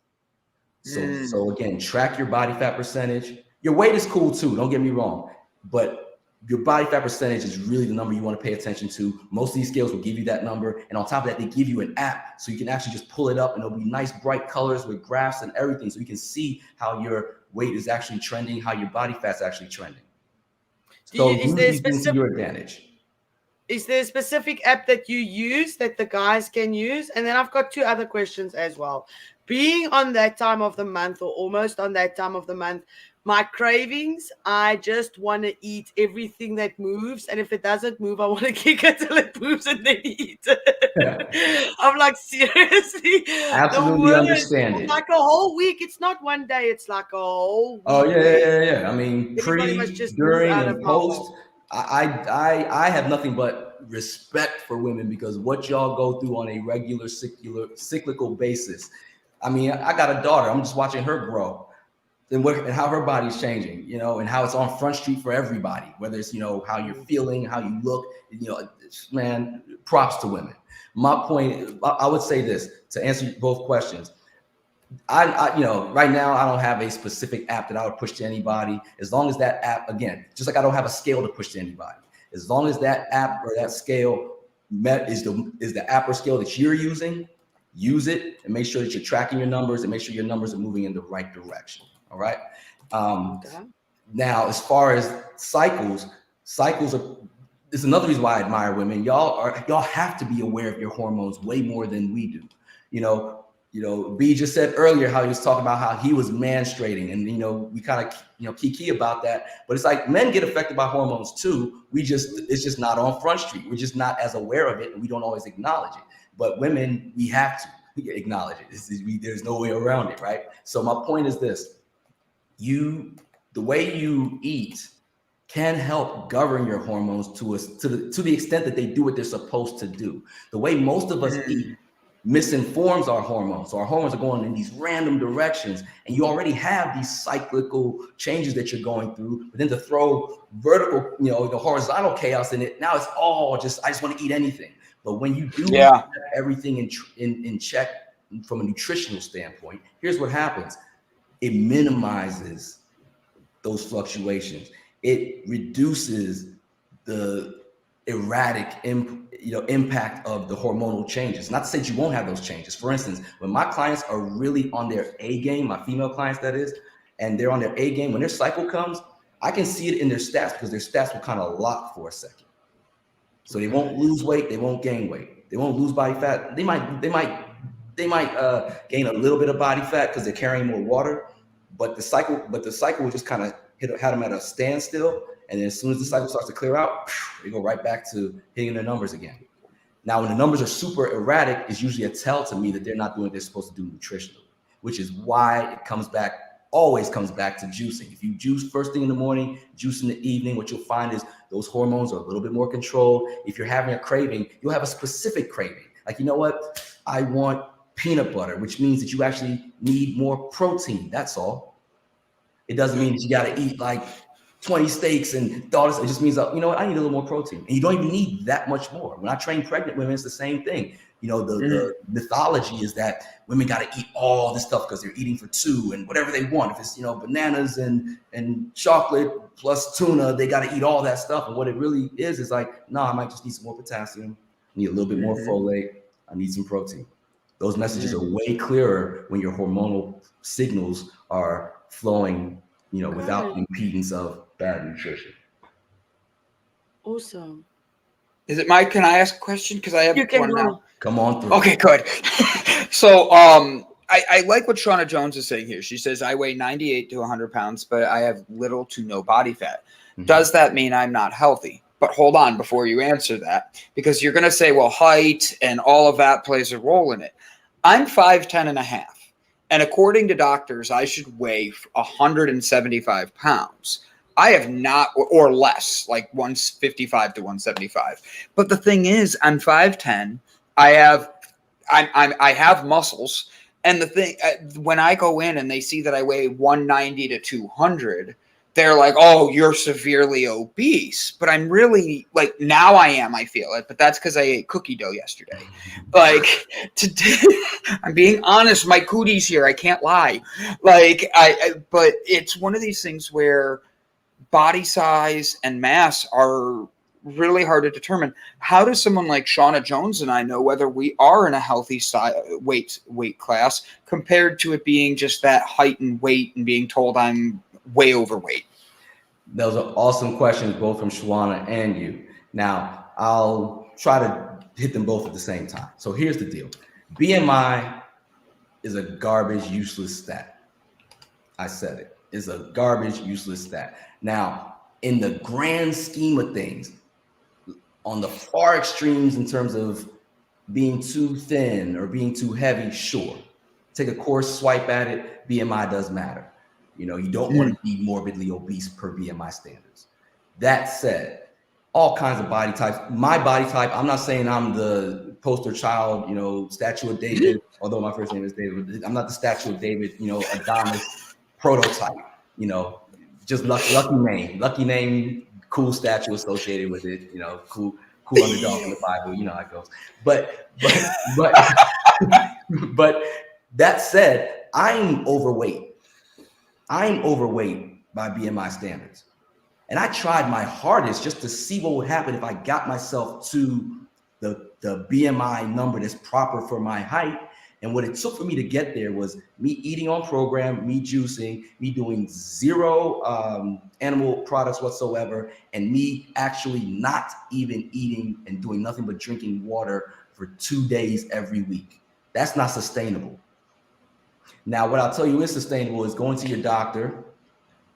So again, track your body fat percentage. Your weight is cool too, don't get me wrong, but your body fat percentage is really the number you want to pay attention to. Most of these scales will give you that number. And on top of that, they give you an app so you can actually just pull it up, and it'll be nice, bright colors with graphs and everything. So you can see how your weight is actually trending, how your body fat's actually trending. So use these things to your advantage. Is there a specific app that you use that the guys can use? And then I've got 2 other questions as well. Being on that time of the month, or almost on that time of the month, my cravings, I just want to eat everything that moves. And if it doesn't move, I want to kick it till it moves and then eat it. I'm like, seriously? Absolutely understand it. Like a whole week. It's not one day. It's like a whole week. Oh, yeah. I mean, Everybody pre, must just during, move out and of post, I have nothing but respect for women, because what y'all go through on a regular cyclical basis. I mean, I got a daughter. I'm just watching her grow. And how her body's changing, and how it's on Front Street for everybody, whether it's, how you're feeling, how you look, man, props to women. My point, I would say this to answer both questions. I right now, I don't have a specific app that I would push to anybody. As long as that app, again, just like I don't have a scale to push to anybody, as long as that app or that scale is the app or scale that you're using, use it and make sure that you're tracking your numbers and make sure your numbers are moving in the right direction. All right. Now, as far as cycles is another reason why I admire women. Y'all have to be aware of your hormones way more than we do. B just said earlier how he was talking about how he was menstruating, and we kind of kiki about that. But it's like men get affected by hormones too. It's just not on Front Street. We're just not as aware of it, and we don't always acknowledge it. But women, we have to acknowledge it. There's no way around it, right? So my point is this: the way you eat can help govern your hormones to the extent that they do what they're supposed to do. The way most of us eat misinforms our hormones. So our hormones are going in these random directions, and you already have these cyclical changes that you're going through. But then to throw vertical, the horizontal chaos in it, now it's all just, I just want to eat anything. But when you do have everything in check from a nutritional standpoint, here's what happens. It minimizes those fluctuations. It reduces the erratic impact of the hormonal changes. Not to say that you won't have those changes. For instance, when my clients are really on their A game, my female clients that is, and they're on their A game, when their cycle comes, I can see it in their stats because their stats will kind of lock for a second. So they won't lose weight, they won't gain weight, they won't lose body fat. They might gain a little bit of body fat because they're carrying more water, but the cycle will just kind of had them at a standstill. And then as soon as the cycle starts to clear out, they go right back to hitting their numbers again. Now, when the numbers are super erratic, it's usually a tell to me that they're not doing what they're supposed to do nutritionally, which is why it always comes back to juicing. If you juice first thing in the morning, juice in the evening, what you'll find is those hormones are a little bit more controlled. If you're having a craving, you'll have a specific craving. Like, you know what? I want peanut butter, which means that you actually need more protein. That's all. It doesn't mean that you got to eat like 20 steaks and all this. It just means, I need a little more protein. And you don't even need that much more. When I train pregnant women, it's the same thing. The mythology is that women got to eat all this stuff because they're eating for two and whatever they want. If it's, bananas and chocolate plus tuna, they got to eat all that stuff. And what it really is like, no, I might just need some more potassium. I need a little bit more folate. I need some protein. Those messages are way clearer when your hormonal signals are flowing, without the impedance of bad nutrition. Awesome. Is it Mike? Can I ask a question? Because I have one now. Come on through. Okay, good. So I like what Shauna Jones is saying here. She says, I weigh 98 to 100 pounds, but I have little to no body fat. Mm-hmm. Does that mean I'm not healthy? But hold on before you answer that, because you're going to say, well, height and all of that plays a role in it. I'm 5'10" and a half. And according to doctors, I should weigh 175 pounds. I have not, or less, like 155 to 175. But the thing is, I'm 5'10". I have muscles. And the thing, when I go in and they see that I weigh 190 to 200, they're like, oh, you're severely obese. But I'm really, like, now I feel it. But that's because I ate cookie dough yesterday. Like, today, I'm being honest, my cooties here, I can't lie. Like, but it's one of these things where body size and mass are really hard to determine. How does someone like Shauna Jones and I know whether we are in a healthy weight class compared to it being just that height and weight and being told I'm way overweight? Those are awesome questions, both from Shawana and you. Now, I'll try to hit them both at the same time. So here's the deal. BMI is a garbage, useless stat. I said it. It's a garbage, useless stat. Now, in the grand scheme of things, on the far extremes in terms of being too thin or being too heavy, sure. Take a coarse swipe at it, BMI does matter. You don't want to be morbidly obese per BMI standards. That said, all kinds of body types. My body type, I'm not saying I'm the poster child, Statue of David, although my first name is David. I'm not the Statue of David, Adonis prototype, just lucky name, cool statue associated with it, cool underdog in the Bible, how it goes. But that said, I'm overweight by BMI standards. And I tried my hardest just to see what would happen if I got myself to the BMI number that's proper for my height. And what it took for me to get there was me eating on program, me juicing, me doing zero animal products whatsoever, and me actually not even eating and doing nothing but drinking water for 2 days every week. That's not sustainable. Now, what I'll tell you is sustainable is going to your doctor,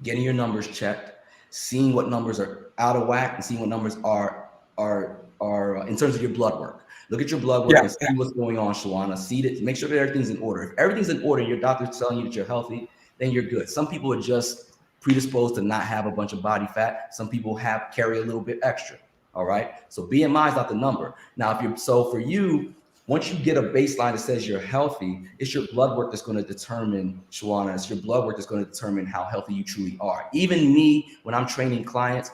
getting your numbers checked, seeing what numbers are out of whack, and seeing what numbers are in terms of your blood work. Look at your blood work and see what's going on, Shawana. See that, make sure that everything's in order. If everything's in order, your doctor's telling you that you're healthy, then you're good. Some people are just predisposed to not have a bunch of body fat. Some people carry a little bit extra. All right. So BMI is not the number. Now, for you, once you get a baseline that says you're healthy, it's your blood work that's going to determine, Shawana, it's your blood work that's going to determine how healthy you truly are. Even me, when I'm training clients,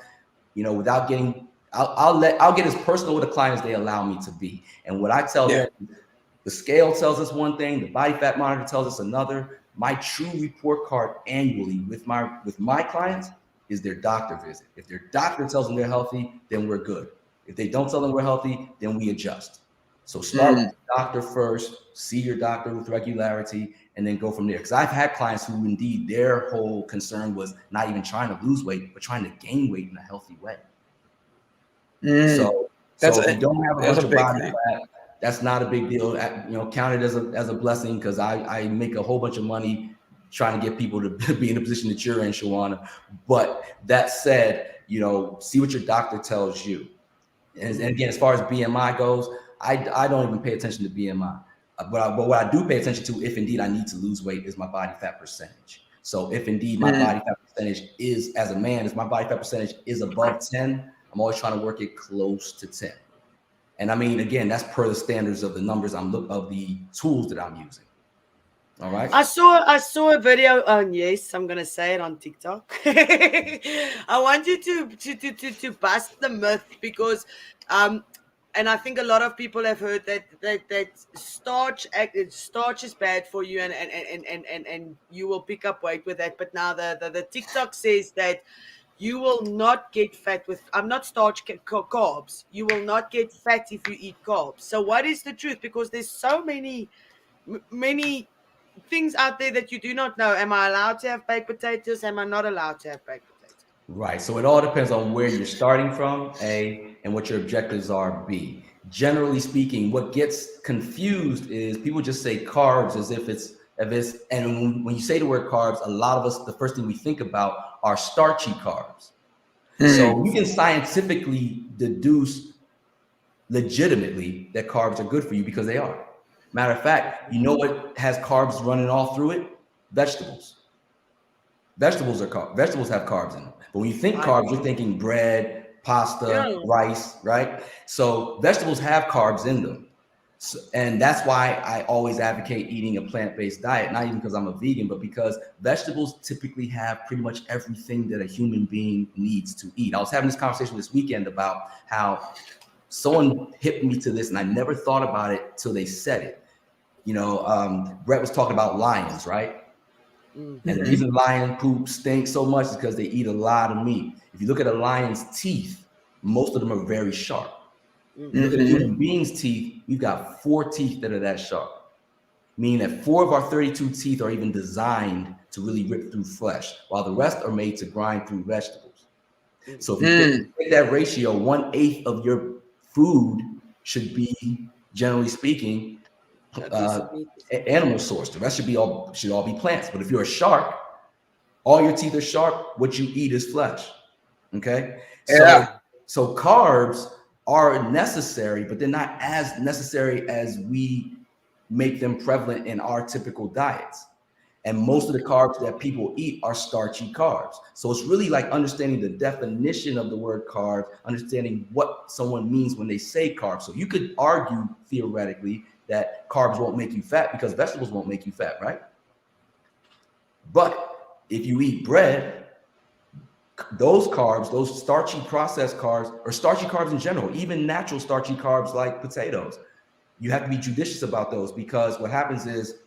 without getting, I'll get as personal with the client as they allow me to be. And what I tell them, the scale tells us one thing, the body fat monitor tells us another. My true report card annually with my clients is their doctor visit. If their doctor tells them they're healthy, then we're good. If they don't tell them we're healthy, then we adjust. So start with the doctor first, see your doctor with regularity, and then go from there. Because I've had clients who indeed their whole concern was not even trying to lose weight, but trying to gain weight in a healthy way. So if you don't have a bunch of body fat, that's not a big deal. Count it as a blessing, because I make a whole bunch of money trying to get people to be in the position that you're in, Shawana. But that said, see what your doctor tells you. And again, as far as BMI goes, I don't even pay attention to BMI. But what I do pay attention to, if indeed I need to lose weight, is my body fat percentage. So if indeed my body fat percentage is, as a man, if my body fat percentage is above 10, I'm always trying to work it close to 10. And I mean, again, that's per the standards of the numbers of the tools that I'm using. All right. I saw a video on, yes, I'm gonna say it on TikTok. I want you to bust the myth, because and I think a lot of people have heard that starch is bad for you, and you will pick up weight with that. But now the TikTok says that you will not get fat with, I'm not starch, carbs. You will not get fat if you eat carbs. So what is the truth? Because there's so many things out there that you do not know. Am I allowed to have baked potatoes? Am I not allowed to have baked potatoes? Right. So it all depends on where you're starting from, A, and what your objectives are, B. Generally speaking, what gets confused is people just say carbs as if it's, and when you say the word carbs, a lot of us, the first thing we think about are starchy carbs. So we can scientifically deduce legitimately that carbs are good for you, because they are. Matter of fact, you know what has carbs running all through it? Vegetables. Vegetables have carbs in them. But when you think carbs, you're thinking bread, pasta, rice, right? So vegetables have carbs in them. So, and that's why I always advocate eating a plant-based diet, not even because I'm a vegan, but because vegetables typically have pretty much everything that a human being needs to eat. I was having this conversation this weekend about how someone hit me to this, and I never thought about it till they said it. Brett was talking about lions, right? And the reason lion poop stinks so much is because they eat a lot of meat. If you look at a lion's teeth, most of them are very sharp. You look at a human being's teeth, we've got 4 teeth that are that sharp, meaning that 4 of our 32 teeth are even designed to really rip through flesh, while the rest are made to grind through vegetables. So if you take that ratio, 1/8 of your food should be, generally speaking, animal source. The rest should all be plants. But if you're a shark, all your teeth are sharp. What you eat is flesh. Okay. So carbs are necessary, but they're not as necessary as we make them prevalent in our typical diets. And most of the carbs that people eat are starchy carbs. So it's really like understanding the definition of the word carb, understanding what someone means when they say carbs. So you could argue theoretically that carbs won't make you fat because vegetables won't make you fat, right? But if you eat bread, those carbs, those starchy processed carbs, or starchy carbs in general, even natural starchy carbs like potatoes, you have to be judicious about those, because what happens is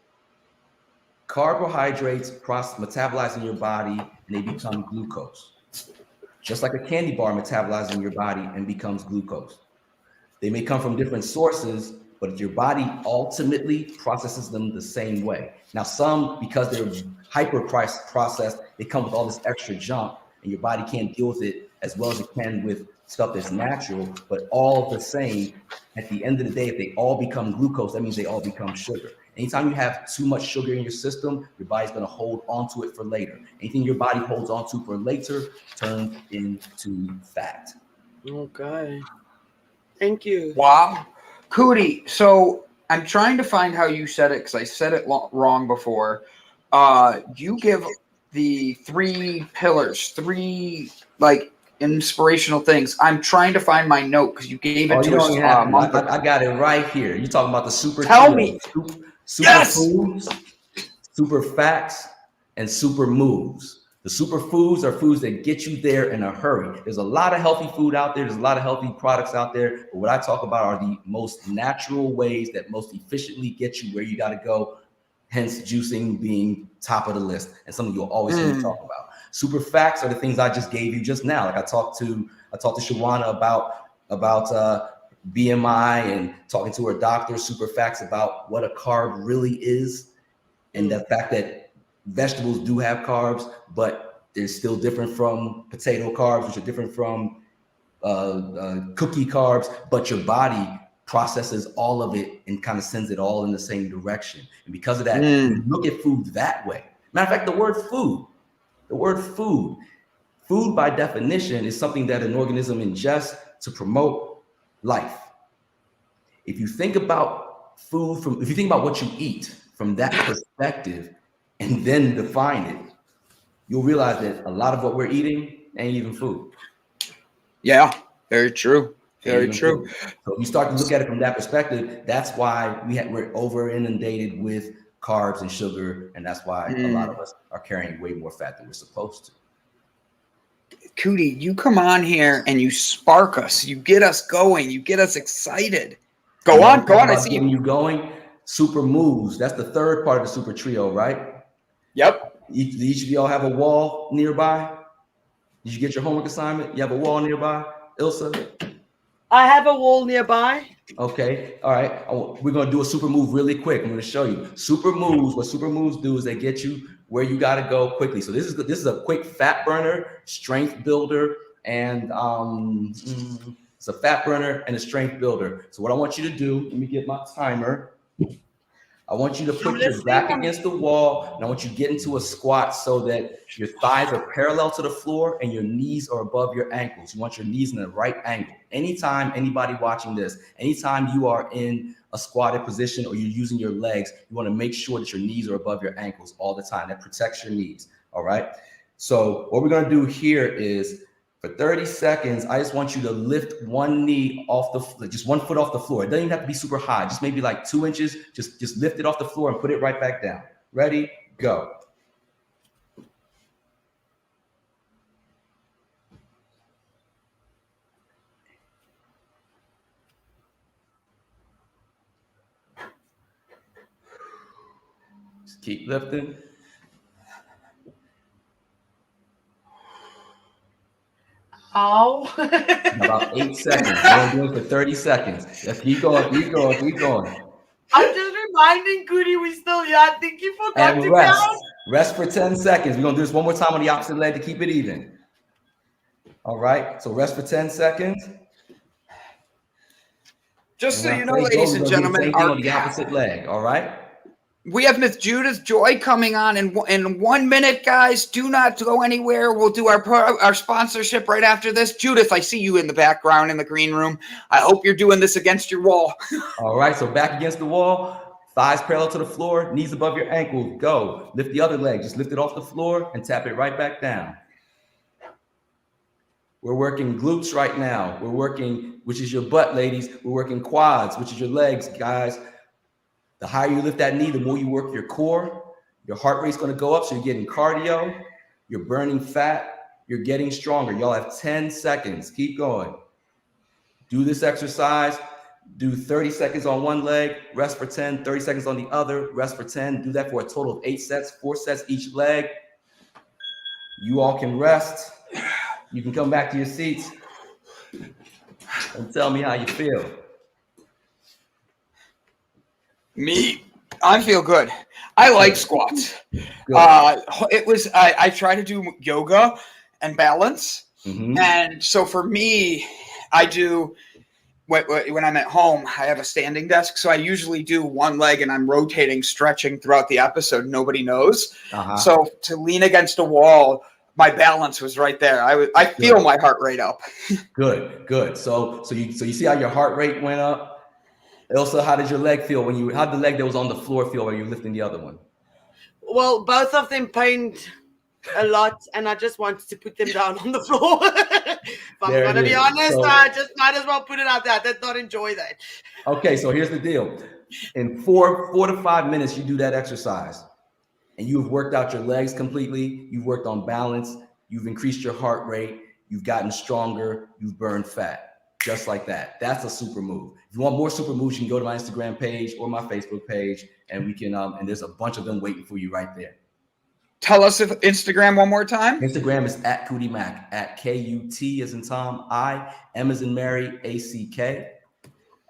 carbohydrates metabolize in your body and they become glucose. Just like a candy bar metabolizes in your body and becomes glucose. They may come from different sources, but your body ultimately processes them the same way. Now, some, because they're hyper processed, they come with all this extra junk, and your body can't deal with it as well as it can with stuff that's natural, but all the same, at the end of the day, if they all become glucose, that means they all become sugar. Anytime you have too much sugar in your system, your body's going to hold onto it for later. Anything your body holds onto for later turns into fat. Okay. Thank you. Wow. Cootie, so I'm trying to find how you said it because I said it wrong before. You give the 3 pillars, 3 like inspirational things. I'm trying to find my note because you gave it to us a month ago. I got it right here. You're talking about the super Tell trio. me. Super Yes! foods, super facts, and super moves. The superfoods are foods that get you there in a hurry. There's a lot of healthy food out there. There's a lot of healthy products out there. But what I talk about are the most natural ways that most efficiently get you where you got to go. Hence, juicing being top of the list and something you'll always hear me talk about. Super facts are the things I just gave you just now. Like I talked to Shawana about BMI and talking to her doctor. Super facts about what a carb really is, and the fact that vegetables do have carbs, but they're still different from potato carbs, which are different from cookie carbs, but your body processes all of it and kind of sends it all in the same direction. And because of that, you look at food that way. Matter of fact, the word food by definition is something that an organism ingests to promote life. If you think about if you think about what you eat from that perspective, and then define it, you'll realize that a lot of what we're eating ain't even food. Yeah, very true. Very true. Food. So if you start to look at it from that perspective, that's why we're over inundated with carbs and sugar, and that's why a lot of us are carrying way more fat than we're supposed to. Cootie, you come on here and you spark us. You get us going. You get us excited. Go on. I see you going. Super moves. That's the third part of the super trio, right? Yep. Each of y'all have a wall nearby? Did you get your homework assignment? You have a wall nearby, Ilsa? I have a wall nearby. Okay. All right. We're going to do a super move really quick. I'm going to show you. Super moves. What super moves do is they get you where you got to go quickly. So this is a quick fat burner, strength builder, and it's a fat burner and a strength builder. So what I want you to do, let me get my timer. I want you to put your back against the wall, and I want you to get into a squat so that your thighs are parallel to the floor and your knees are above your ankles. You want your knees in the right angle. Anytime anybody watching this, anytime you are in a squatted position or you're using your legs, you want to make sure that your knees are above your ankles all the time. That protects your knees, all right? So what we're going to do here is for 30 seconds, I just want you to lift one knee off just 1 foot off the floor. It doesn't even have to be super high, just maybe like 2 inches. Just lift it off the floor and put it right back down. Ready, go. Just keep lifting. Ow. About 8 seconds. We're going to do it for 30 seconds. Just keep going. I'm just reminding Goody we're still here. I think you forgot And to rest. count. Rest for 10 seconds. We're going to do this one more time on the opposite leg to keep it even. All right. So rest for 10 seconds. Just so you know, ladies and gentlemen, on the opposite leg. All right. We have Miss Judith Joy coming on in 1 minute, guys. Do not go anywhere. We'll do our sponsorship right after this. Judith, I see you in the background in the green room. I hope you're doing this against your wall. All right, so back against the wall, thighs parallel to the floor, knees above your ankles. Go. Lift the other leg. Just lift it off the floor and tap it right back down. We're working glutes right now. We're working, which is your butt, ladies. We're working quads, which is your legs, guys. The higher you lift that knee, the more you work your core. Your heart rate's going to go up, so you're getting cardio. You're burning fat. You're getting stronger. Y'all have 10 seconds. Keep going. Do this exercise. Do 30 seconds on one leg. Rest for 10. 30 seconds on the other. Rest for 10. Do that for a total of 8 sets. 4 sets each leg. You all can rest. You can come back to your seats and tell me how you feel. Me, I feel good. I like squats. I try to do yoga and balance. Mm-hmm. And so for me, I do when I'm at home, I have a standing desk. So I usually do one leg and I'm rotating, stretching throughout the episode. Nobody knows. So to lean against a wall, my balance was right there. I feel my heart rate up. Good. So you see how your heart rate went up? Elsa, how did your leg feel how'd the leg that was on the floor feel when you were lifting the other one? Well, both of them pained a lot, and I just wanted to put them down on the floor. If I'm going to be honest, I just might as well put it out there. I did not enjoy that. Okay, so here's the deal. In 4 to 5 minutes, you do that exercise, and you've worked out your legs completely. You've worked on balance. You've increased your heart rate. You've gotten stronger. You've burned fat. Just like that. That's a super move. If you want more super moves, you can go to my Instagram page or my Facebook page, and we can. And there's a bunch of them waiting for you right there. Tell us if Instagram one more time. Instagram is @CootyMac, @KUT as in Tom, I, M as in Mary, ACK.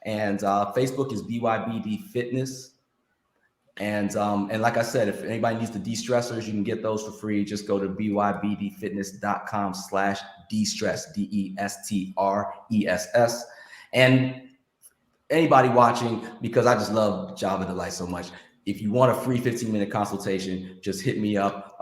And Facebook is BYBD Fitness. And like I said, if anybody needs the de-stressors, you can get those for free. Just go to bybdfitness.com/de-stress, DESTRESS. And anybody watching, because I just love Java Delight so much, if you want a free 15-minute consultation, just hit me up.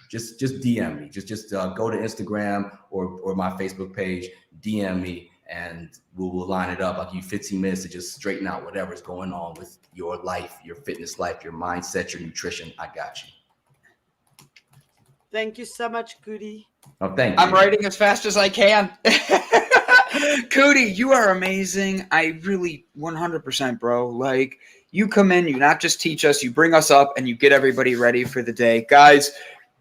Just DM me. Just go to Instagram or my Facebook page, DM me, and we'll line it up. I'll give you 15 minutes to just straighten out whatever's going on with your life, your fitness life, your mindset, your nutrition. I got you. Thank you so much, Cootie. Oh, thank you. I'm writing as fast as I can. Cootie, you are amazing. I really 100%, bro. Like, you come in, you not just teach us, you bring us up, and you get everybody ready for the day. Guys,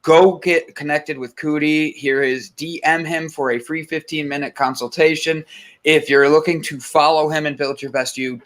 go get connected with Cootie. Here is DM him for a free 15-minute consultation. If you're looking to follow him and build your best you,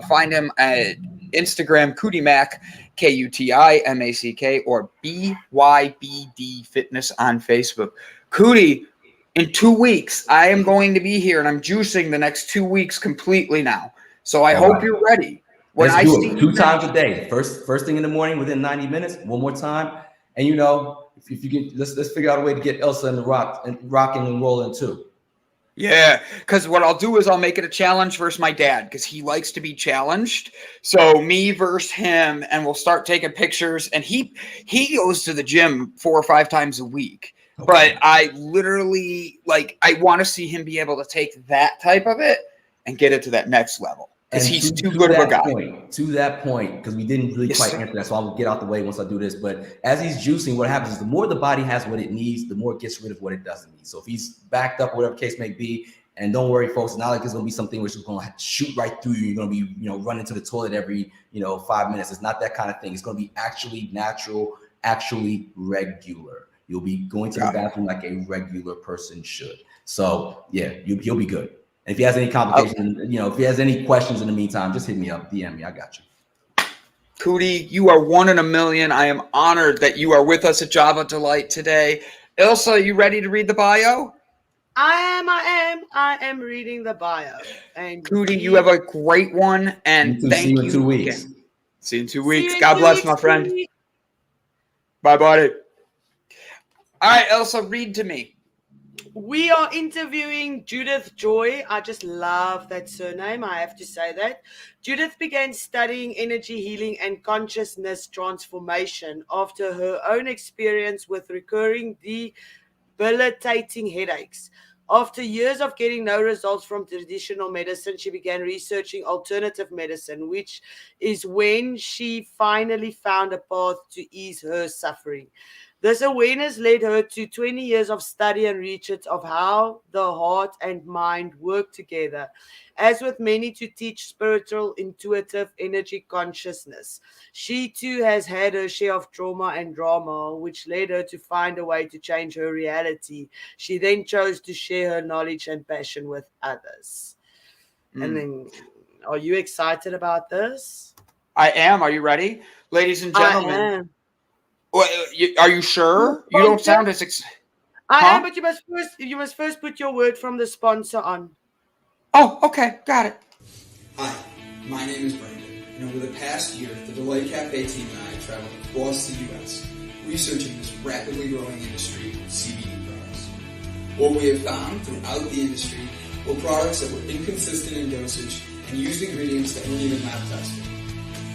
find him at Instagram, CootieMac, KUTIMACK, or BYBD Fitness on Facebook. Cootie, in 2 weeks, I am going to be here, and I'm juicing the next 2 weeks completely now. So I hope you're ready. When Let's do see it 2 times a day. First thing in the morning within 90 minutes, one more time. And if you get, let's figure out a way to get Elsa and rocking and rolling too. Yeah, because what I'll do is I'll make it a challenge versus my dad, because he likes to be challenged. So me versus him, and we'll start taking pictures. And he goes to the gym 4 or 5 times a week. Okay. But I literally I want to see him be able to take that type of it and get it to that next level. Because he's too good of a guy. To that point, because we didn't really quite answer that, so I'll get out the way once I do this. But as he's juicing, what happens is the more the body has what it needs, the more it gets rid of what it doesn't need. So if he's backed up, whatever case may be, and don't worry, folks, it's not like it's going to be something which is going to shoot right through you. You're going to be, running to the toilet every, 5 minutes. It's not that kind of thing. It's going to be actually natural, actually regular. You'll be going to the bathroom like a regular person should. So yeah, he'll be good. And if he has any complications, if he has any questions in the meantime, just hit me up, DM me. I got you. Cootie, you are 1 in a million. I am honored that you are with us at Java Delight today. Elsa, are you ready to read the bio? I am reading the bio. And Cootie, you have a great one, and thank you. See you in 2 weeks. Again. See you in 2 weeks. God bless, my friend. Bye, buddy. All right, Elsa, read to me. We are interviewing Judith Joy. I just love that surname. I have to say that. Judith began studying energy healing and consciousness transformation after her own experience with recurring debilitating headaches. After years of getting no results from traditional medicine, she began researching alternative medicine, which is when she finally found a path to ease her suffering. This awareness led her to 20 years of study and research of how the heart and mind work together. As with many to teach spiritual, intuitive energy consciousness, she too has had her share of trauma and drama, which led her to find a way to change her reality. She then chose to share her knowledge and passion with others. And then, are you excited about this? I am. Are you ready? Ladies and gentlemen. I am. Are you sure? You don't sound as I am, but you must first put your word from the sponsor on. Oh, okay, got it. Hi, my name is Brandon, and over the past year, the Delight Cafe team and I traveled across the U.S. researching this rapidly growing industry of CBD products. What we have found throughout the industry were products that were inconsistent in dosage and used ingredients that weren't even lab tested.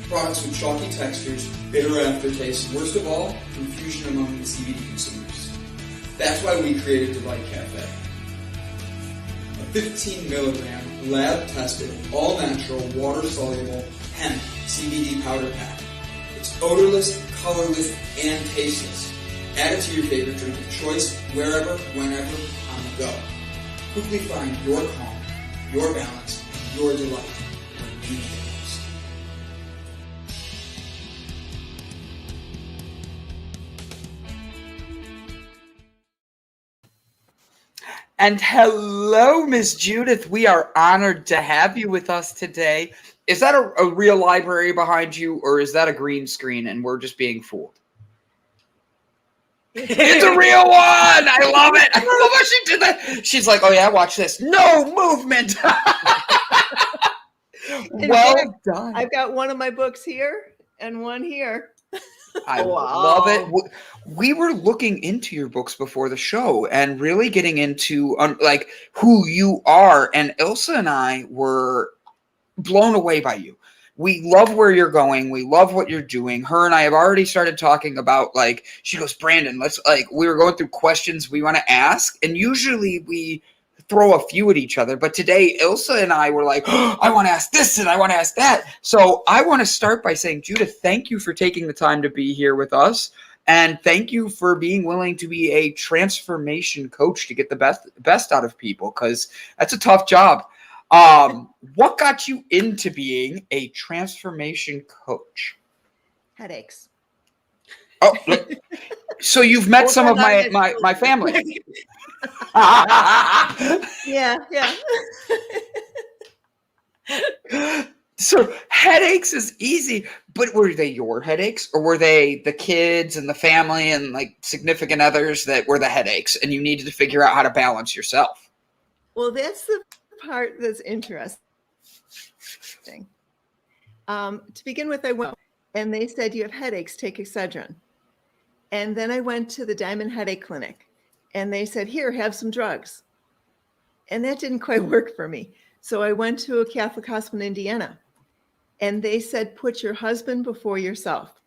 Products with chalky textures, bitter aftertaste, and worst of all, confusion among the CBD consumers. That's why we created Delight Cafe. A 15 milligram, lab tested, all natural, water soluble hemp CBD powder pack. It's odorless, colorless, and tasteless. Add it to your favorite drink of choice, wherever, whenever, on the go. Quickly find your calm, your balance, your delight when you need it most. And hello, Miss Judith. We are honored to have you with us today. Is that a real library behind you, or is that a green screen and we're just being fooled? It's a real one. I love it. I love how she did that. She's like, oh yeah, watch this. No movement. Well done. I've got one of my books here and one here. I love it. We were looking into your books before the show and really getting into like who you are. And Ilsa and I were blown away by you. We love where you're going. We love what you're doing. Her and I have already started talking about, like, she goes, Brandon, let's, like, we were going through questions we want to ask. And usually we throw a few at each other. But today, Ilsa and I were like, oh, I want to ask this and I want to ask that. So I want to start by saying, Judith, thank you for taking the time to be here with us. And thank you for being willing to be a transformation coach to get the best out of people, because that's a tough job. What got you into being a transformation coach? Headaches. Oh, look. So you've met some of my family. Yeah. So headaches is easy, but were they your headaches, or were they the kids and the family and like significant others that were the headaches, and you needed to figure out how to balance yourself? Well, that's the part that's interesting. To begin with, I went and they said, you have headaches, take Excedrin. And then I went to the Diamond Headache Clinic and they said, here, have some drugs. And that didn't quite work for me. So I went to a Catholic hospital in Indiana and they said, put your husband before yourself.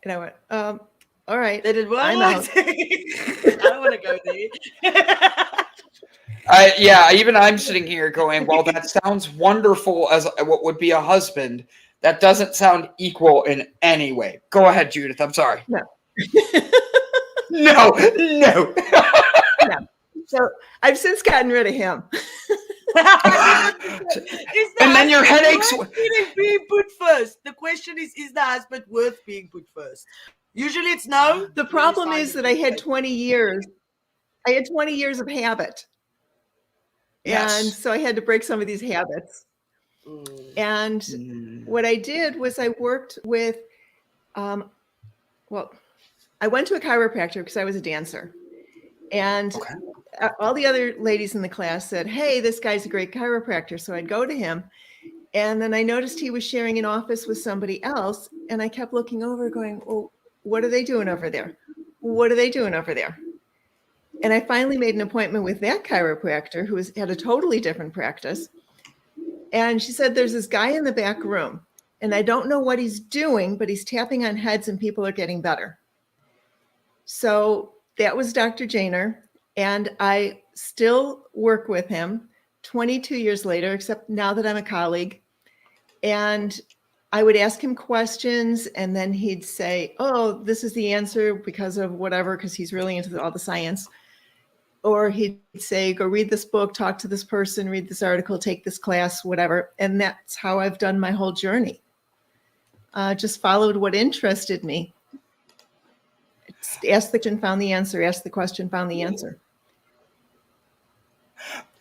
And I went, all right. Did it work? I'm out. I don't want to go there. Even I'm sitting here going, well, that sounds wonderful as what would be a husband. That doesn't sound equal in any way. Go ahead, Judith. I'm sorry. No. No. No. So I've since gotten rid of him. And then your headaches. Being put first. The question is the husband worth being put first? Usually it's no. The problem is that I had 20 years. I had 20 years of habit. Yes. And so I had to break some of these habits. And what I did was I worked with, I went to a chiropractor because I was a dancer. And all the other ladies in the class said, hey, this guy's a great chiropractor. So I'd go to him. And then I noticed he was sharing an office with somebody else. And I kept looking over going, well, what are they doing over there? What are they doing over there? And I finally made an appointment with that chiropractor who had a totally different practice. And she said, there's this guy in the back room and I don't know what he's doing, but he's tapping on heads and people are getting better. So that was Dr. Janer. And I still work with him 22 years later, except now that I'm a colleague. And I would ask him questions and then he'd say, oh, this is the answer because of whatever, because he's really into all the science. Or he'd say, go read this book, talk to this person, read this article, take this class, whatever. And that's how I've done my whole journey. Just followed what interested me. Asked the question, found the answer, asked the question, found the answer.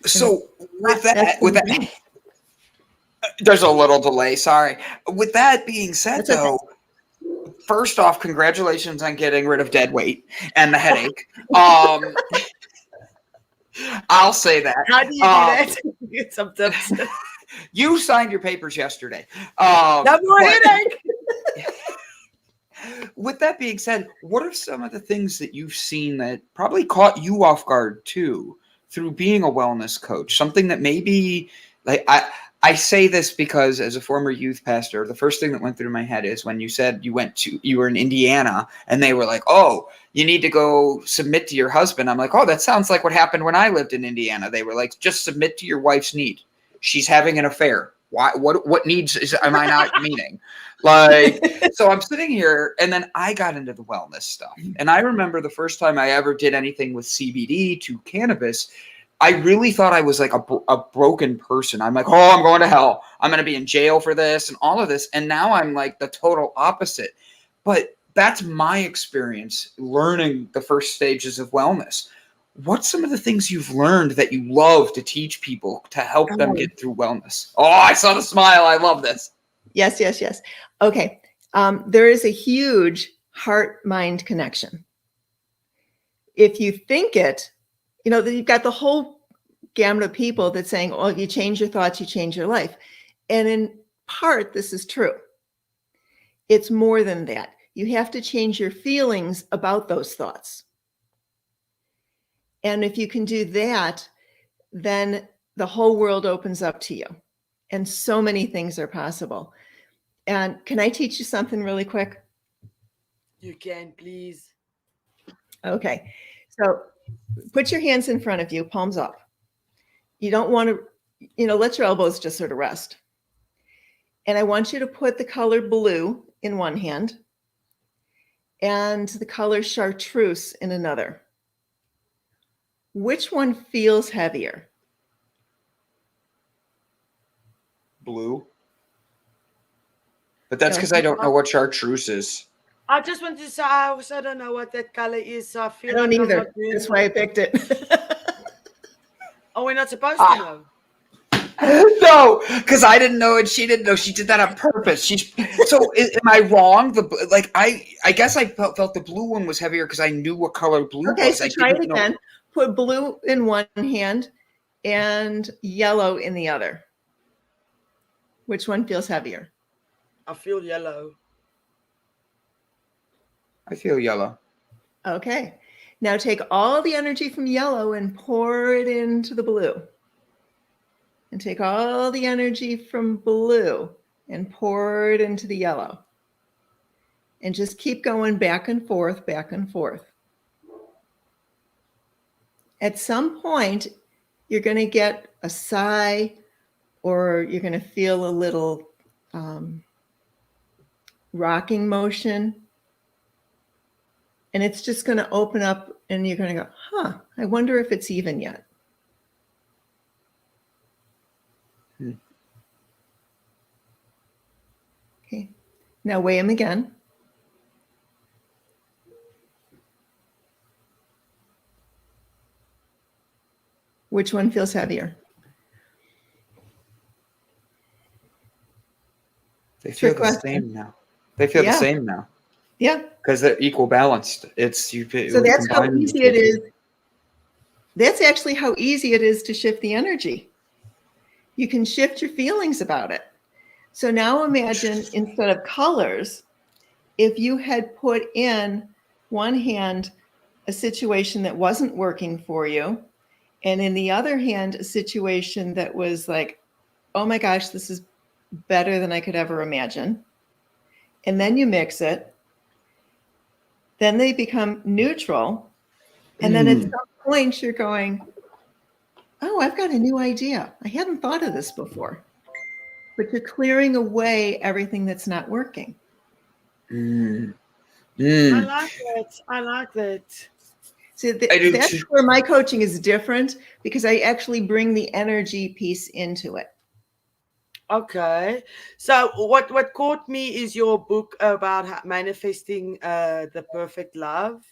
So with that, there's a little delay, sorry. With that being said, though, first off, congratulations on getting rid of dead weight and the headache. I'll say that. How do you do that? Sometimes. You signed your papers yesterday. No more headache. With that being said, what are some of the things that you've seen that probably caught you off guard too through being a wellness coach? Something that maybe, like, I say this because as a former youth pastor, the first thing that went through my head is when you said you were in Indiana and they were like, oh, you need to go submit to your husband. I'm like, oh, that sounds like what happened when I lived in Indiana. They were like, just submit to your wife's need. She's having an affair. Why? What needs am I not meeting? Like, so I'm sitting here, and then I got into the wellness stuff. And I remember the first time I ever did anything with CBD to cannabis, I really thought I was like a broken person. I'm like, oh, I'm going to hell. I'm going to be in jail for this and all of this. And now I'm like the total opposite. But that's my experience learning the first stages of wellness. What's some of the things you've learned that you love to teach people to help them get through wellness? Oh, I saw the smile. I love this. Yes. Okay. There is a huge heart-mind connection. If you think it, you've got the whole gamut of people that's saying, oh, if you change your thoughts, you change your life. And in part, this is true. It's more than that. You have to change your feelings about those thoughts. And if you can do that, then the whole world opens up to you. And so many things are possible. And can I teach you something really quick? You can, please. Okay. So put your hands in front of you, palms up. You don't want to, let your elbows just sort of rest. And I want you to put the color blue in one hand and the color chartreuse in another. Which one feels heavier? Blue. But that's because I don't know what chartreuse is. I just want to say, I also don't know what that color is. So I feel I don't like either. That's why I picked it. Oh, we're not supposed to know. No, because I didn't know and she didn't know. She did that on purpose. So am I wrong? I guess I felt the blue one was heavier because I knew what color blue okay, was. so try it again. Put blue in one hand and yellow in the other. Which one feels heavier? I feel yellow. I feel yellow. Okay. Now take all the energy from yellow and pour it into the blue. And take all the energy from blue and pour it into the yellow. And just keep going back and forth, back and forth. At some point, you're going to get a sigh or you're going to feel a little rocking motion. And it's just going to open up and you're going to go, I wonder if it's even yet. Okay. Now weigh them again. Which one feels heavier? They feel the same now. They feel the same now. Yeah. Because they're equal balanced. So that's how easy it is. That's actually how easy it is to shift the energy. You can shift your feelings about it. So now imagine instead of colors, if you had put in one hand a situation that wasn't working for you, and in the other hand, a situation that was like, oh my gosh, this is better than I could ever imagine. And then you mix it. Then they become neutral. And then at some point you're going, oh, I've got a new idea. I hadn't thought of this before. But you're clearing away everything that's not working. I like that. So that's where my coaching is different because I actually bring the energy piece into it. Okay. So what caught me is your book about manifesting the perfect love.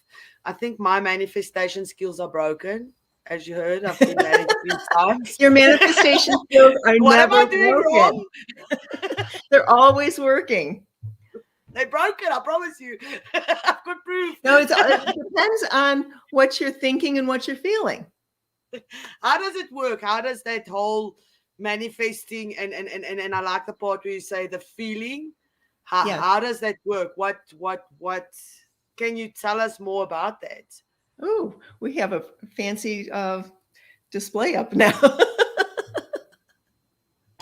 I think my manifestation skills are broken. As you heard, I've been married 3 times. Your manifestation skills are what never am I doing broken. wrong? They're always working. They're broken, I promise you. I've got proof. No, it depends on what you're thinking and what you're feeling. How does it work? How does that whole manifesting and I like the part where you say the feeling. How does that work? What can you tell us more about that? Oh, we have a fancy display up now.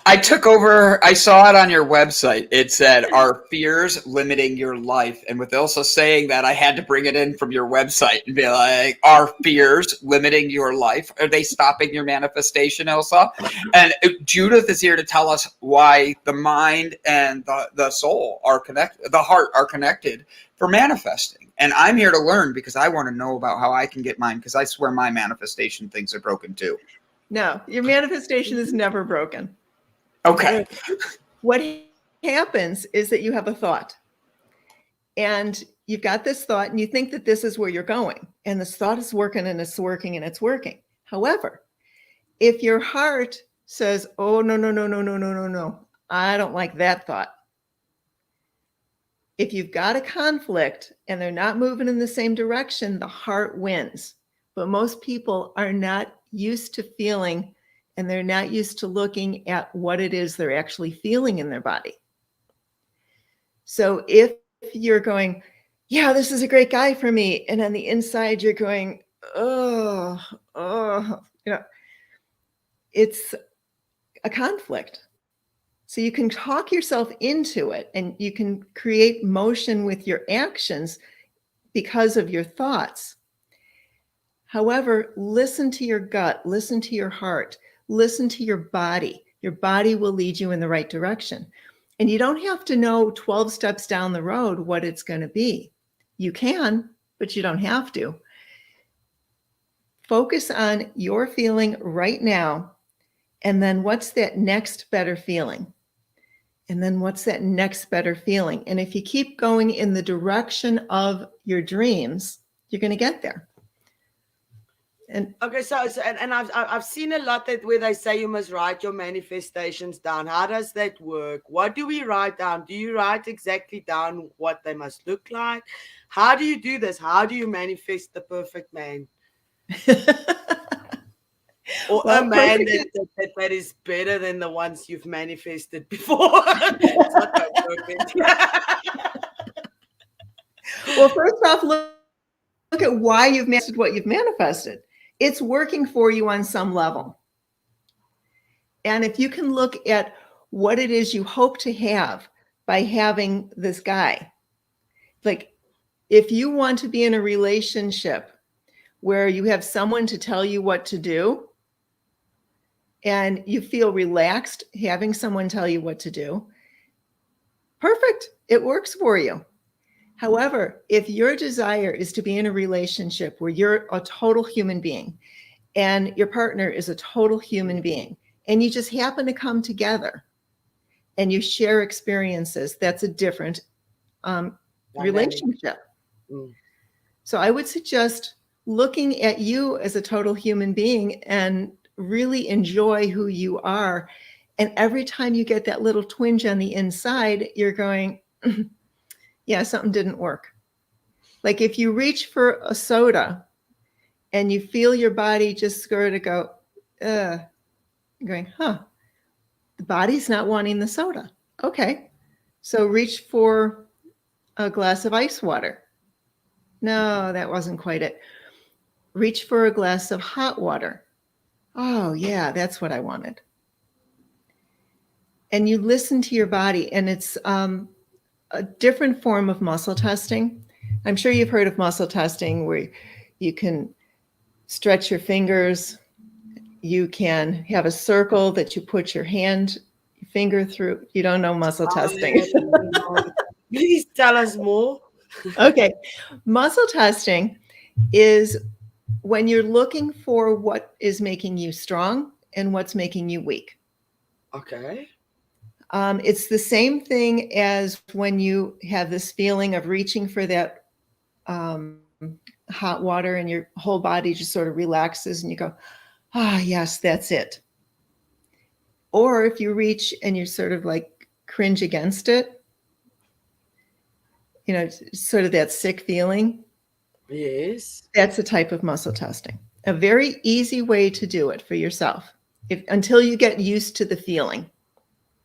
I saw it on your website. It said, "Are fears limiting your life?" And with Ilsa saying that, I had to bring it in from your website and be like, "Are fears limiting your life? Are they stopping your manifestation, Ilsa?" And Judith is here to tell us why the mind and the soul are connected, the heart are connected for manifesting. And I'm here to learn because I want to know about how I can get mine, because I swear my manifestation things are broken too. No, your manifestation is never broken. Okay. What happens is that you have a thought, and you've got this thought, and you think that this is where you're going, and this thought is working and it's working and it's working. However, if your heart says, "Oh, no, no, no, no, no, no, no, no, I don't like that thought." If you've got a conflict and they're not moving in the same direction, the heart wins. But most people are not used to feeling, and they're not used to looking at what it is they're actually feeling in their body. So if you're going, "Yeah, this is a great guy for me," and on the inside you're going, "Oh, it's a conflict." So you can talk yourself into it, and you can create motion with your actions because of your thoughts. However, listen to your gut, listen to your heart, listen to your body. Your body will lead you in the right direction. And you don't have to know 12 steps down the road what it's going to be. You can, but you don't have to. Focus on your feeling right now, and then what's that next better feeling? And then what's that next better feeling? And if you keep going in the direction of your dreams, you're going to get there. And Okay, so I've seen a lot that where they say you must write your manifestations down. How does that work? What do we write down? Do you write exactly down what they must look like? How do you do this? How do you manifest the perfect man? Or well, a man that is better than the ones you've manifested before? It's not that perfect. Well, first off, look at why you've manifested what you've manifested. It's working for you on some level. And if you can look at what it is you hope to have by having this guy, like if you want to be in a relationship where you have someone to tell you what to do, and you feel relaxed having someone tell you what to do, perfect. It works for you. However, if your desire is to be in a relationship where you're a total human being and your partner is a total human being, and you just happen to come together and you share experiences, that's a different relationship. So I would suggest looking at you as a total human being and really enjoy who you are. And every time you get that little twinge on the inside, you're going, yeah, something didn't work. Like if you reach for a soda and you feel your body just sort of go, you're going, the body's not wanting the soda. Okay. So reach for a glass of ice water. No, that wasn't quite it. Reach for a glass of hot water. Oh, yeah, that's what I wanted. And you listen to your body, and it's a different form of muscle testing. I'm sure you've heard of muscle testing where you can stretch your fingers. You can have a circle that you put your finger through. You don't know muscle testing. Please tell us more. Okay. Muscle testing is when you're looking for what is making you strong and what's making you weak. Okay. It's the same thing as when you have this feeling of reaching for that hot water and your whole body just sort of relaxes and you go, yes, that's it. Or if you reach and you sort of like cringe against it, sort of that sick feeling. Yes. That's a type of muscle testing. A very easy way to do it for yourself, until you get used to the feeling.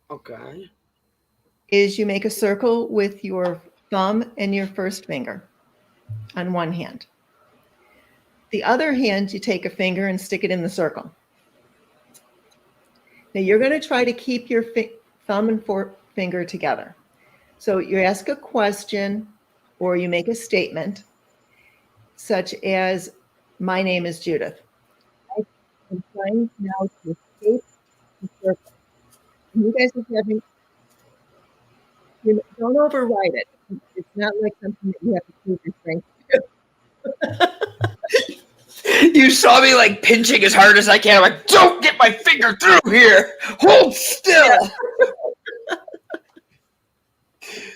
Okay. Is you make a circle with your thumb and your first finger on one hand. The other hand, you take a finger and stick it in the circle. Now you're going to try to keep your thumb and forefinger together. So you ask a question or you make a statement such as, my name is Judith. I'm trying now to escape the circle. And you guys are having, don't override it. It's not like something that you have to prove your strength to. You saw me like pinching as hard as I can. I'm like, don't get my finger through here. Hold still.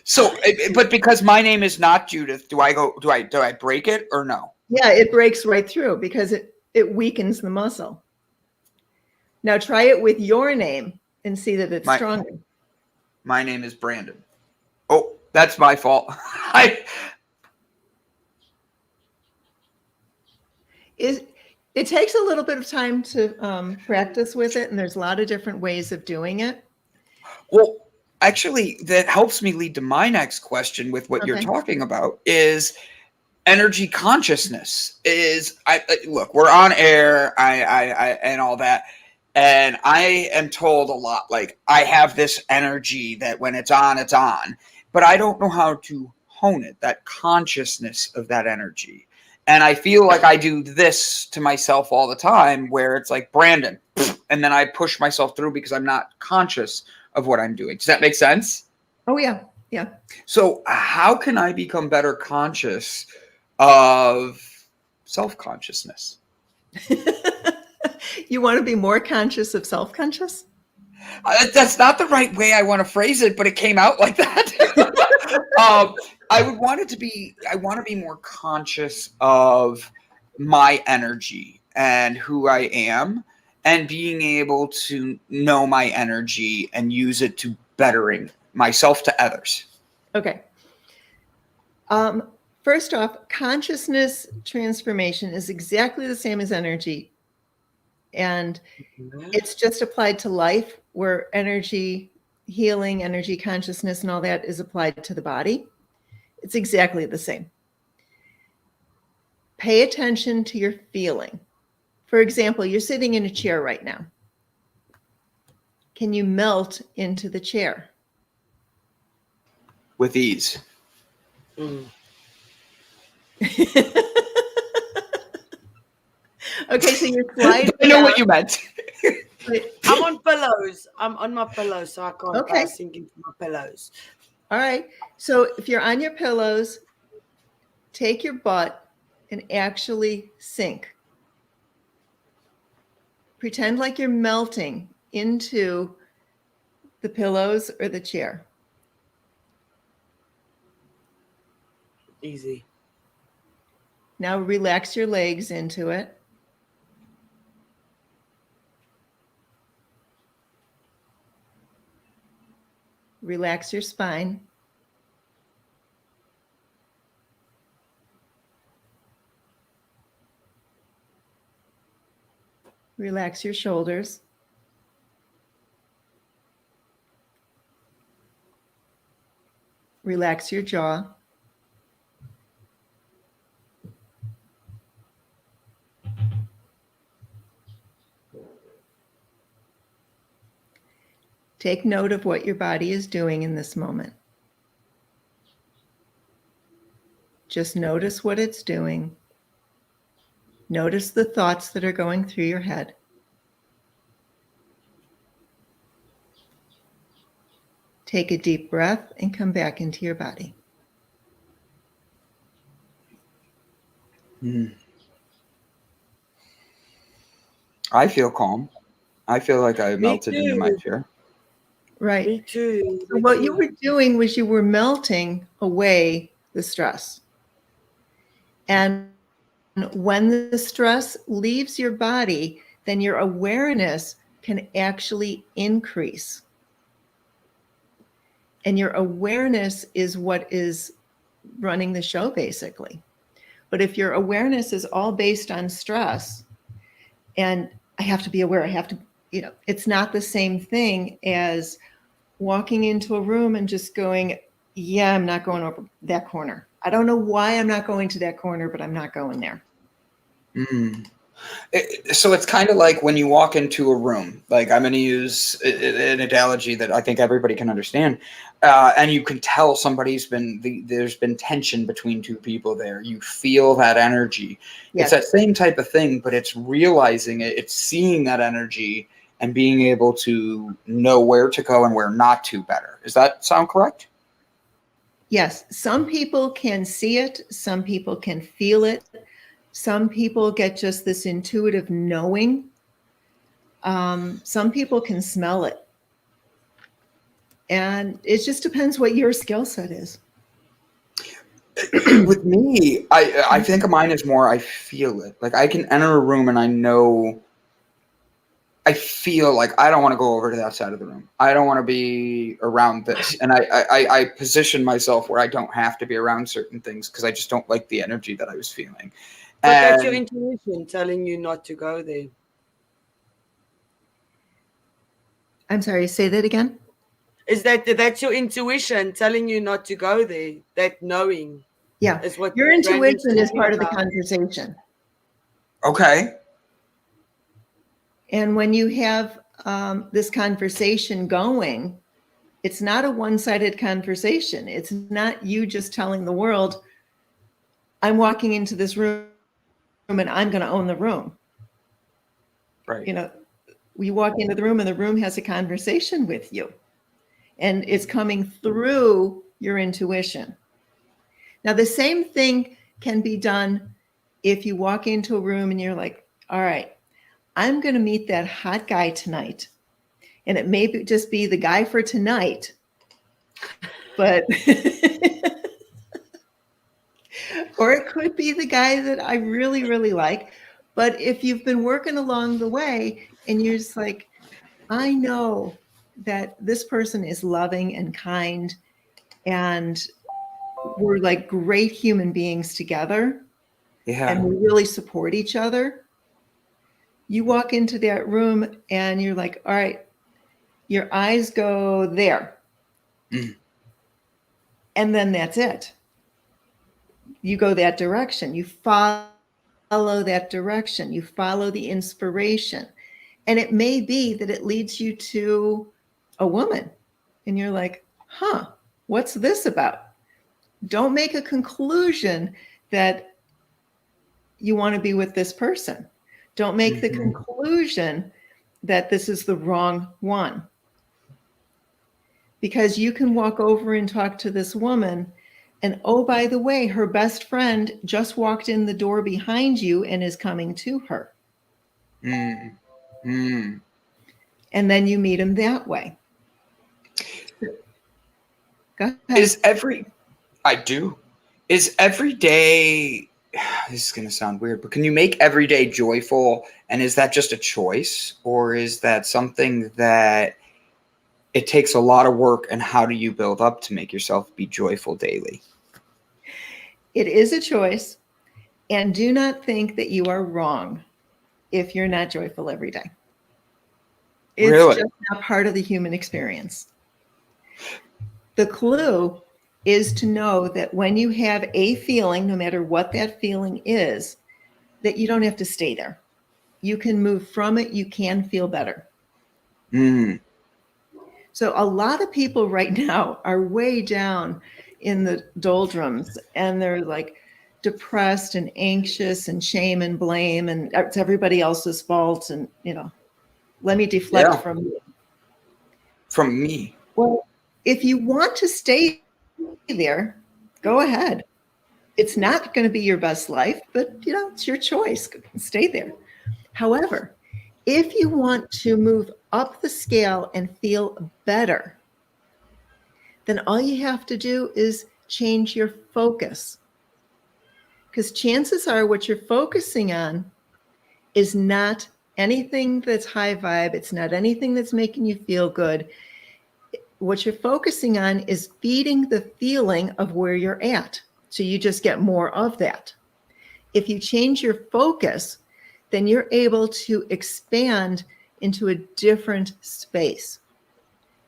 So, but because my name is not Judith, do I break it or no? Yeah, it breaks right through because it weakens the muscle. Now try it with your name and see that it's stronger. My name is Brandon. Oh, that's my fault. It takes a little bit of time to practice with it, and there's a lot of different ways of doing it. Well, actually, that helps me lead to my next question with what you're talking about is energy consciousness. Look, we're on air, I and all that, and I am told a lot, like, I have this energy that when it's on, but I don't know how to hone it, that consciousness of that energy. And I feel like I do this to myself all the time where it's like, Brandon, and then I push myself through because I'm not conscious of what I'm doing. Does that make sense? Oh, yeah. Yeah. So how can I become better conscious of self-consciousness? You want to be more conscious of self-conscious? That's not the right way I want to phrase it, but it came out like that. I want to be more conscious of my energy and who I am, and being able to know my energy and use it to bettering myself to others. Okay. First off, consciousness transformation is exactly the same as energy. And it's just applied to life, where energy healing, energy consciousness, and all that is applied to the body. It's exactly the same. Pay attention to your feeling. For example, you're sitting in a chair right now. Can you melt into the chair? With ease. Okay, so you're sliding. I know what you meant. I'm on pillows. I'm on my pillows, so I can't sink into my pillows. All right. So if you're on your pillows, take your butt and actually sink. Pretend like you're melting into the pillows or the chair. Easy. Now relax your legs into it. Relax your spine. Relax your shoulders. Relax your jaw. Take note of what your body is doing in this moment. Just notice what it's doing. Notice the thoughts that are going through your head. Take a deep breath and come back into your body. I feel calm. I feel like I melted into my chair. Right. Me too. So what you were doing was you were melting away the stress. And when the stress leaves your body, then your awareness can actually increase. And your awareness is what is running the show, basically. But if your awareness is all based on stress, and I have to be aware, I have to, it's not the same thing as walking into a room and just going, yeah, I'm not going over that corner. I don't know why I'm not going to that corner, but I'm not going there. Mm. So it's kind of like when you walk into a room, like I'm going to use an analogy that I think everybody can understand. And you can tell there's been tension between two people there. You feel that energy. Yes. It's that same type of thing, but it's realizing it. It's seeing that energy and being able to know where to go and where not to better. Does that sound correct? Yes. Some people can see it. Some people can feel it. Some people get just this intuitive knowing. Some people can smell it. And it just depends what your skill set is. With me, I think mine is more I feel it. Like I can enter a room and I feel like I don't want to go over to that side of the room. I don't want to be around this. And I position myself where I don't have to be around certain things because I just don't like the energy that I was feeling. But that's your intuition telling you not to go there. I'm sorry, say that again. Is that's your intuition telling you not to go there? That knowing. Yeah. Is what Your intuition Brandon's is part of the talking about. conversation. Okay. And when you have this conversation going, it's not a one-sided conversation. It's not you just telling the world, I'm walking into this room and I'm going to own the room. Right. You know, we walk into the room and the room has a conversation with you and it's coming through your intuition. Now, the same thing can be done if you walk into a room and you're like, all right, I'm going to meet that hot guy tonight. And it may just be the guy for tonight, but, or it could be the guy that I really, really like. But if you've been working along the way and you're just like, I know that this person is loving and kind and we're like great human beings together. Yeah. And we really support each other. You walk into that room and you're like, all right, your eyes go there. Mm. And then that's it. You go that direction. You follow that direction. You follow the inspiration. And it may be that it leads you to a woman. And you're like, huh, what's this about? Don't make a conclusion that you want to be with this person. Don't make the conclusion that this is the wrong one. Because you can walk over and talk to this woman and, oh, by the way, her best friend just walked in the door behind you and is coming to her. Mm. Mm. And then you meet him that way. Go ahead. Is every day, this is going to sound weird, but can you make every day joyful? And is that just a choice, or is that something that it takes a lot of work, and how do you build up to make yourself be joyful daily? It is a choice, and do not think that you are wrong if you're not joyful every day. It's Really? just not part of the human experience. The clue is to know that when you have a feeling, no matter what that feeling is, that you don't have to stay there. You can move from it. You can feel better. Mm. So a lot of people right now are way down in the doldrums and they're like depressed and anxious and shame and blame and it's everybody else's fault. And, you know, let me deflect from you. From me. Well, if you want to stay there, go ahead. It's not going to be your best life, but you know, it's your choice. Stay there. However, if you want to move up the scale and feel better, then all you have to do is change your focus. Because chances are what you're focusing on is not anything that's high vibe. It's not anything that's making you feel good. What you're focusing on is feeding the feeling of where you're at. So you just get more of that. If you change your focus, then you're able to expand into a different space.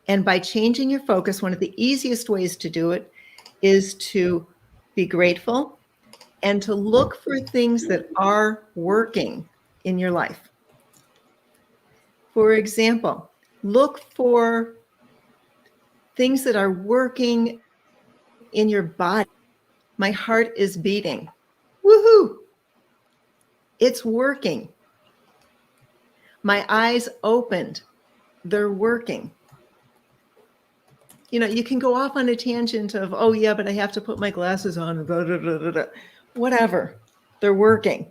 And by changing your focus, one of the easiest ways to do it is to be grateful and to look for things that are working in your life. For example, look for things that are working in your body. My heart is beating. Woohoo! It's working. My eyes opened. They're working. You know, you can go off on a tangent of, oh yeah, but I have to put my glasses on, blah, blah, blah, blah, blah. Whatever. They're working.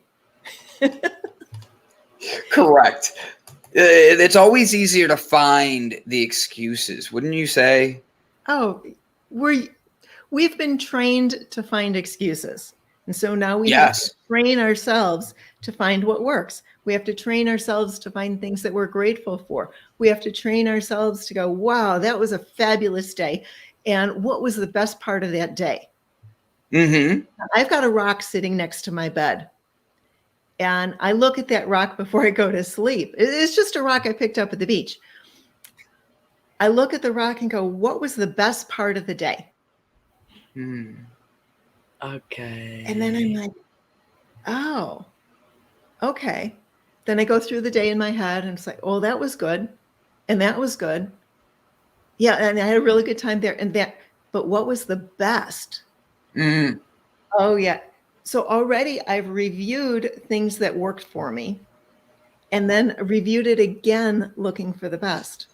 Correct. It's always easier to find the excuses, wouldn't you say? Oh, we've been trained to find excuses. And so now we have to train ourselves to find what works. We have to train ourselves to find things that we're grateful for. We have to train ourselves to go, wow, that was a fabulous day. And what was the best part of that day? Mm-hmm. I've got a rock sitting next to my bed. And I look at that rock before I go to sleep. It's just a rock I picked up at the beach. I look at the rock and go, what was the best part of the day? Okay. And then I'm like, oh, okay. Then I go through the day in my head and it's like, oh, that was good. And that was good. Yeah. And I had a really good time there. And that, but what was the best? Mm. Oh, yeah. So already I've reviewed things that worked for me and then reviewed it again, looking for the best.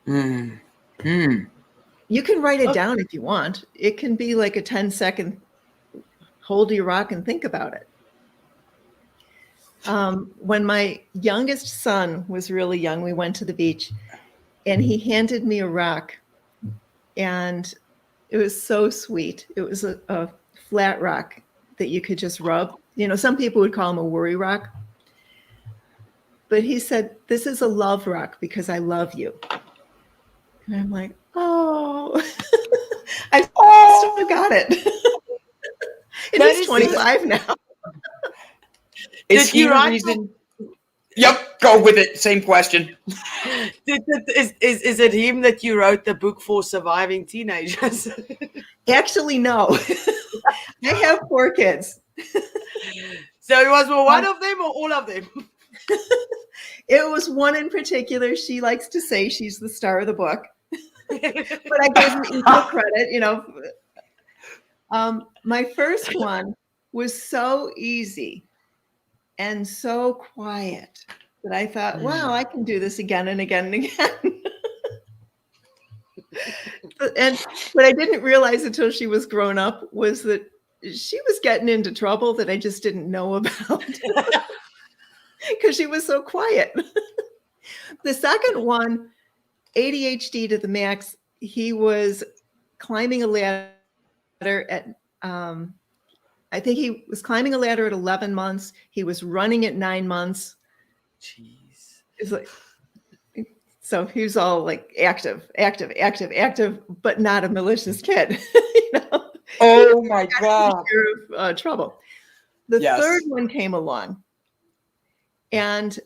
Mm. Mm. You can write it down if you want. It can be like a 10-second hold your rock and think about it. When my youngest son was really young, we went to the beach and he handed me a rock and it was so sweet. It was a flat rock that you could just rub. You know, some people would call them a worry rock. But he said, this is a love rock because I love you. And I'm like, oh, I still got it. It is 25 now. Is he the reason? Yep, go with it. Same question. Is it him that you wrote the book for surviving teenagers? Actually, no. I have 4 kids. So it was one of them or all of them? It was one in particular. She likes to say she's the star of the book. But I gave them equal credit, you know. My first one was so easy and so quiet that I thought, wow, I can do this again and again and again. And what I didn't realize until she was grown up was that she was getting into trouble that I just didn't know about because she was so quiet. The second one, ADHD to the max, he was climbing a ladder at I think he was climbing a ladder at 11 months. He was running at 9 months. Jeez. It's like, so he was all like active, but not a malicious kid. You know? Oh my God. Trouble. The third one came along. And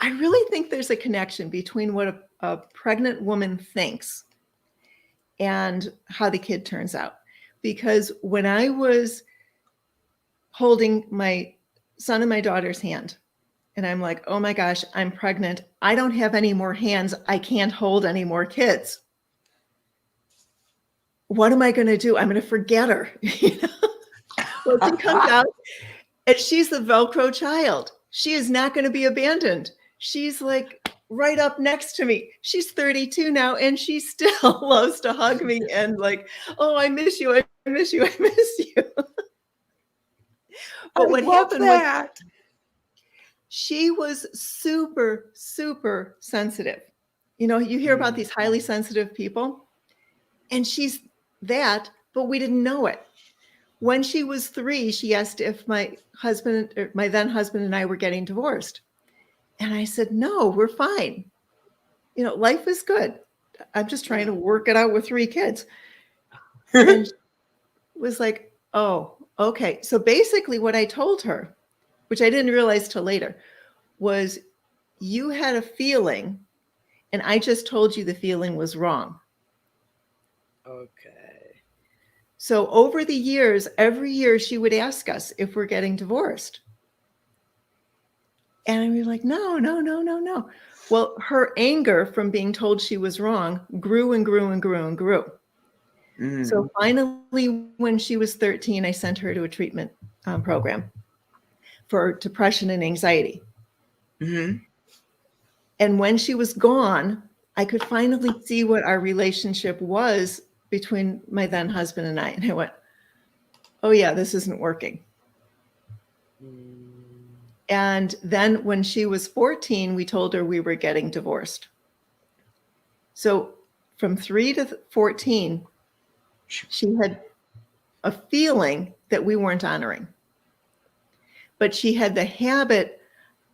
I really think there's a connection between what a pregnant woman thinks and how the kid turns out. Because when I was holding my son and my daughter's hand, and I'm like, oh my gosh, I'm pregnant. I don't have any more hands. I can't hold any more kids. What am I going to do? I'm going to forget her. You know? Well, she comes out and she's the Velcro child. She is not going to be abandoned. She's like right up next to me. She's 32 now and she still loves to hug me and like, oh, I miss you. I miss you. I miss you. But what happened was she was super, super sensitive. You know, you hear about these highly sensitive people and she's that, but we didn't know it. When she was 3, she asked if my husband, or my then husband and I were getting divorced. And I said, no, we're fine. You know, life is good. I'm just trying to work it out with 3 kids. And she was like, oh, okay. So basically what I told her, which I didn't realize till later, was you had a feeling and I just told you the feeling was wrong. Okay. So over the years, every year she would ask us if we're getting divorced. And we were like, no, no, no, no, no. Well, her anger from being told she was wrong grew and grew and grew and grew. So finally, when she was 13, I sent her to a treatment program for depression and anxiety. And when she was gone, I could finally see what our relationship was between my then husband and I. And I went, oh yeah, this isn't working. And then when she was 14, we told her we were getting divorced. So from 3 to 14, she had a feeling that we weren't honoring. But she had the habit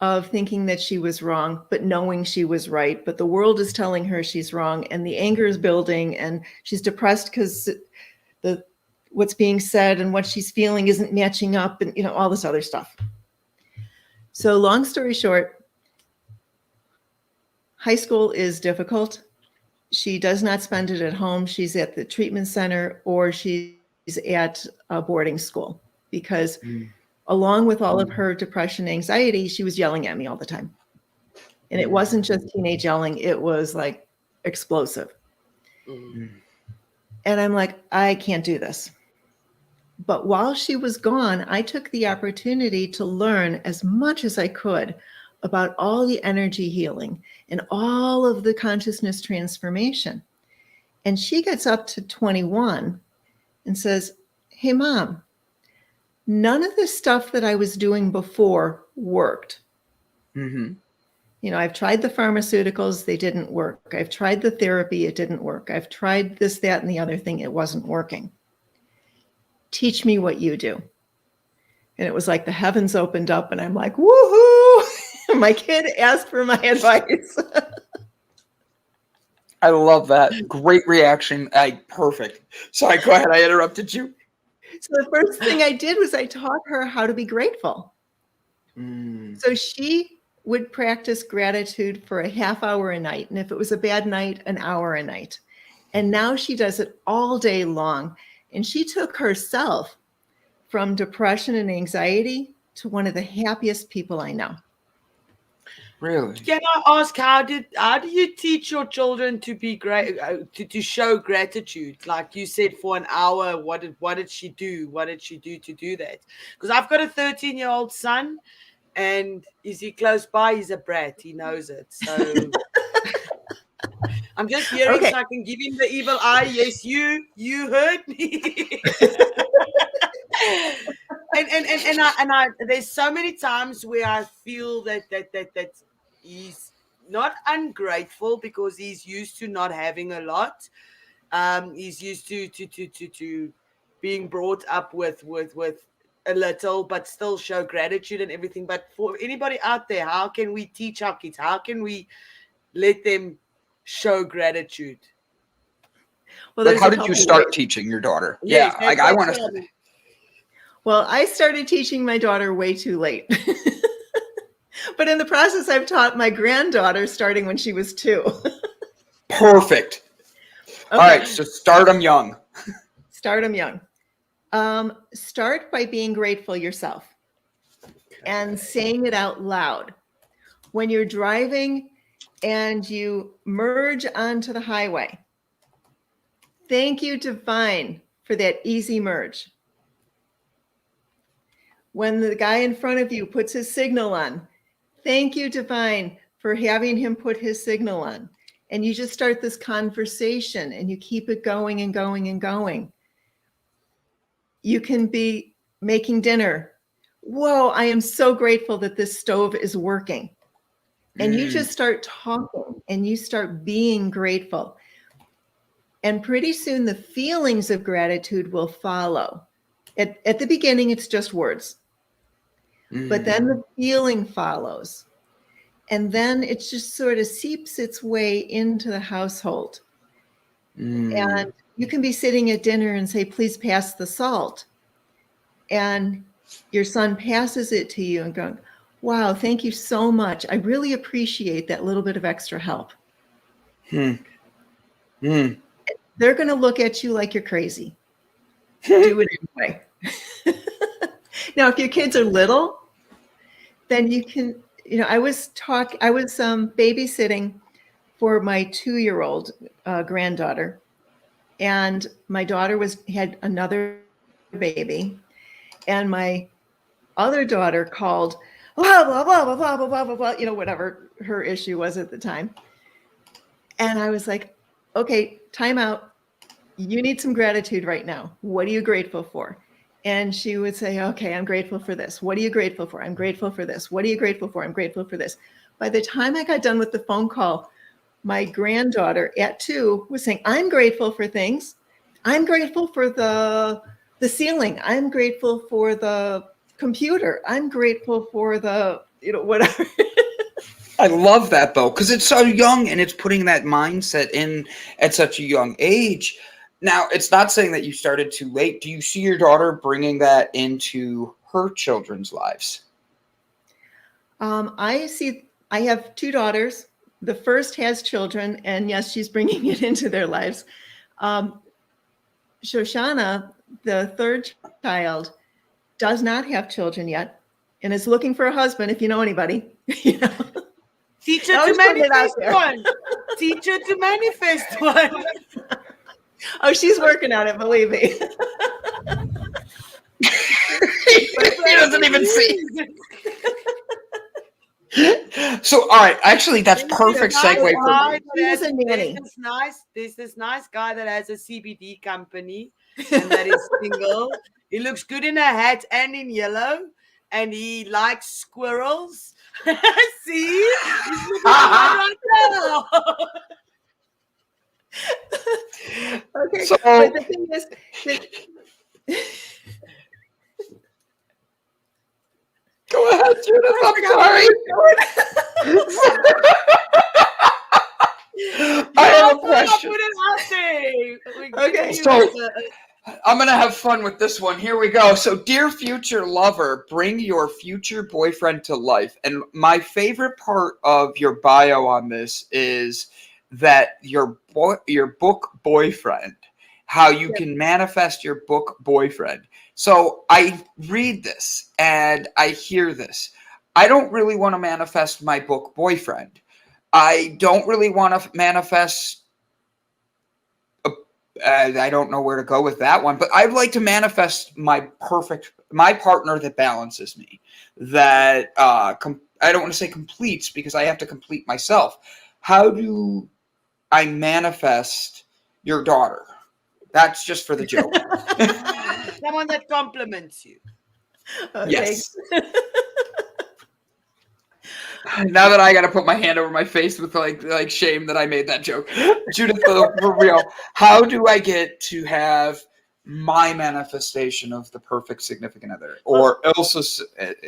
of thinking that she was wrong, but knowing she was right. But the world is telling her she's wrong, and the anger is building, and she's depressed because what's being said and what she's feeling isn't matching up, and all this other stuff. So long story short, high school is difficult. She does not spend it at home. She's at the treatment center, or she's at a boarding school, because along with all of her depression, anxiety, she was yelling at me all the time. And it wasn't just teenage yelling. It was like explosive. And I'm like, I can't do this. But while she was gone, I took the opportunity to learn as much as I could about all the energy healing and all of the consciousness transformation. And she gets up to 21 and says, hey, Mom, none of the stuff that I was doing before worked. I've tried the pharmaceuticals, they didn't work. I've tried the therapy, it didn't work. I've tried this, that, and the other thing, it wasn't working. Teach me what you do. And it was like the heavens opened up, and I'm like, woohoo! My kid asked for my advice. I love that. Great reaction. Perfect. Sorry, go ahead. I interrupted you. So the first thing I did was I taught her how to be grateful. So she would practice gratitude for a half hour a night. And if it was a bad night, an hour a night. And now she does it all day long. And she took herself from depression and anxiety to one of the happiest people I know. Really? Can I ask, how do you teach your children to be great, to show gratitude? Like you said, for an hour, what did she do? What did she do to do that? Because I've got a 13-year-old son, and is he close by? He's a brat. He knows it. So I'm just hearing so I can give him the evil eye. Yes, you heard me. and I there's so many times where I feel that he's not ungrateful, because he's used to not having a lot. He's used to being brought up with a little, but still show gratitude and everything. But for anybody out there, how can we teach our kids? How can we let them show gratitude? Well, how did you start teaching your daughter? Yes, I want to. Well, I started teaching my daughter way too late. But in the process, I've taught my granddaughter starting when she was 2. Perfect. Okay. All right, so start them young. Start them young. Start by being grateful yourself and saying it out loud. When you're driving and you merge onto the highway, thank you, Divine, for that easy merge. When the guy in front of you puts his signal on, thank you, Divine, for having him put his signal on. And you just start this conversation and you keep it going and going and going. You can be making dinner. Whoa, I am so grateful that this stove is working. And you just start talking and you start being grateful. And pretty soon the feelings of gratitude will follow. At the beginning, it's just words. But then the feeling follows. And then it just sort of seeps its way into the household. And you can be sitting at dinner and say, please pass the salt. And your son passes it to you and going, wow, thank you so much. I really appreciate that little bit of extra help. They're going to look at you like you're crazy. do it anyway. Now, if your kids are little, then you can, I was babysitting for my 2-year-old granddaughter, and my daughter had another baby, and my other daughter called, blah, blah, blah, blah, blah, blah, blah, blah, whatever her issue was at the time. And I was like, okay, time out. You need some gratitude right now. What are you grateful for? And she would say, okay, I'm grateful for this. What are you grateful for? I'm grateful for this. What are you grateful for? I'm grateful for this. By the time I got done with the phone call, my granddaughter at 2 was saying, I'm grateful for things. I'm grateful for the ceiling. I'm grateful for the computer. I'm grateful for the, whatever. I love that though, because it's so young and it's putting that mindset in at such a young age. Now, it's not saying that you started too late. Do you see your daughter bringing that into her children's lives? I have 2 daughters. The first has children, and yes, she's bringing it into their lives. Shoshana, the third child, does not have children yet and is looking for a husband, if you know anybody. Teach her to manifest one. Teach her to manifest one. Oh, she's working on it, believe me. He doesn't even see. So, all right, actually, that's perfect segue for me. There's this nice guy that has a CBD company and that is single. He looks good in a hat and in yellow, and he likes squirrels. See? He's looking right now. Okay, so, but the thing is, go ahead, Judith. I'm sorry. I have a question. Okay, so I'm going to have fun with this one. Here we go. So, dear future lover, bring your future boyfriend to life. And my favorite part of your bio on this is that your book boyfriend, how you can manifest your book boyfriend. So I read this and I hear this. I don't really want to manifest my book boyfriend. I don't really want to manifest. I don't know where to go with that one, but I'd like to manifest my partner that balances me, that I don't want to say completes, because I have to complete myself. How do I manifest your daughter? That's just for the joke. Someone that compliments you. Okay. Yes. Now that I got to put my hand over my face with like shame that I made that joke. Judith, for real, how do I get to have my manifestation of the perfect significant other, or Elsa's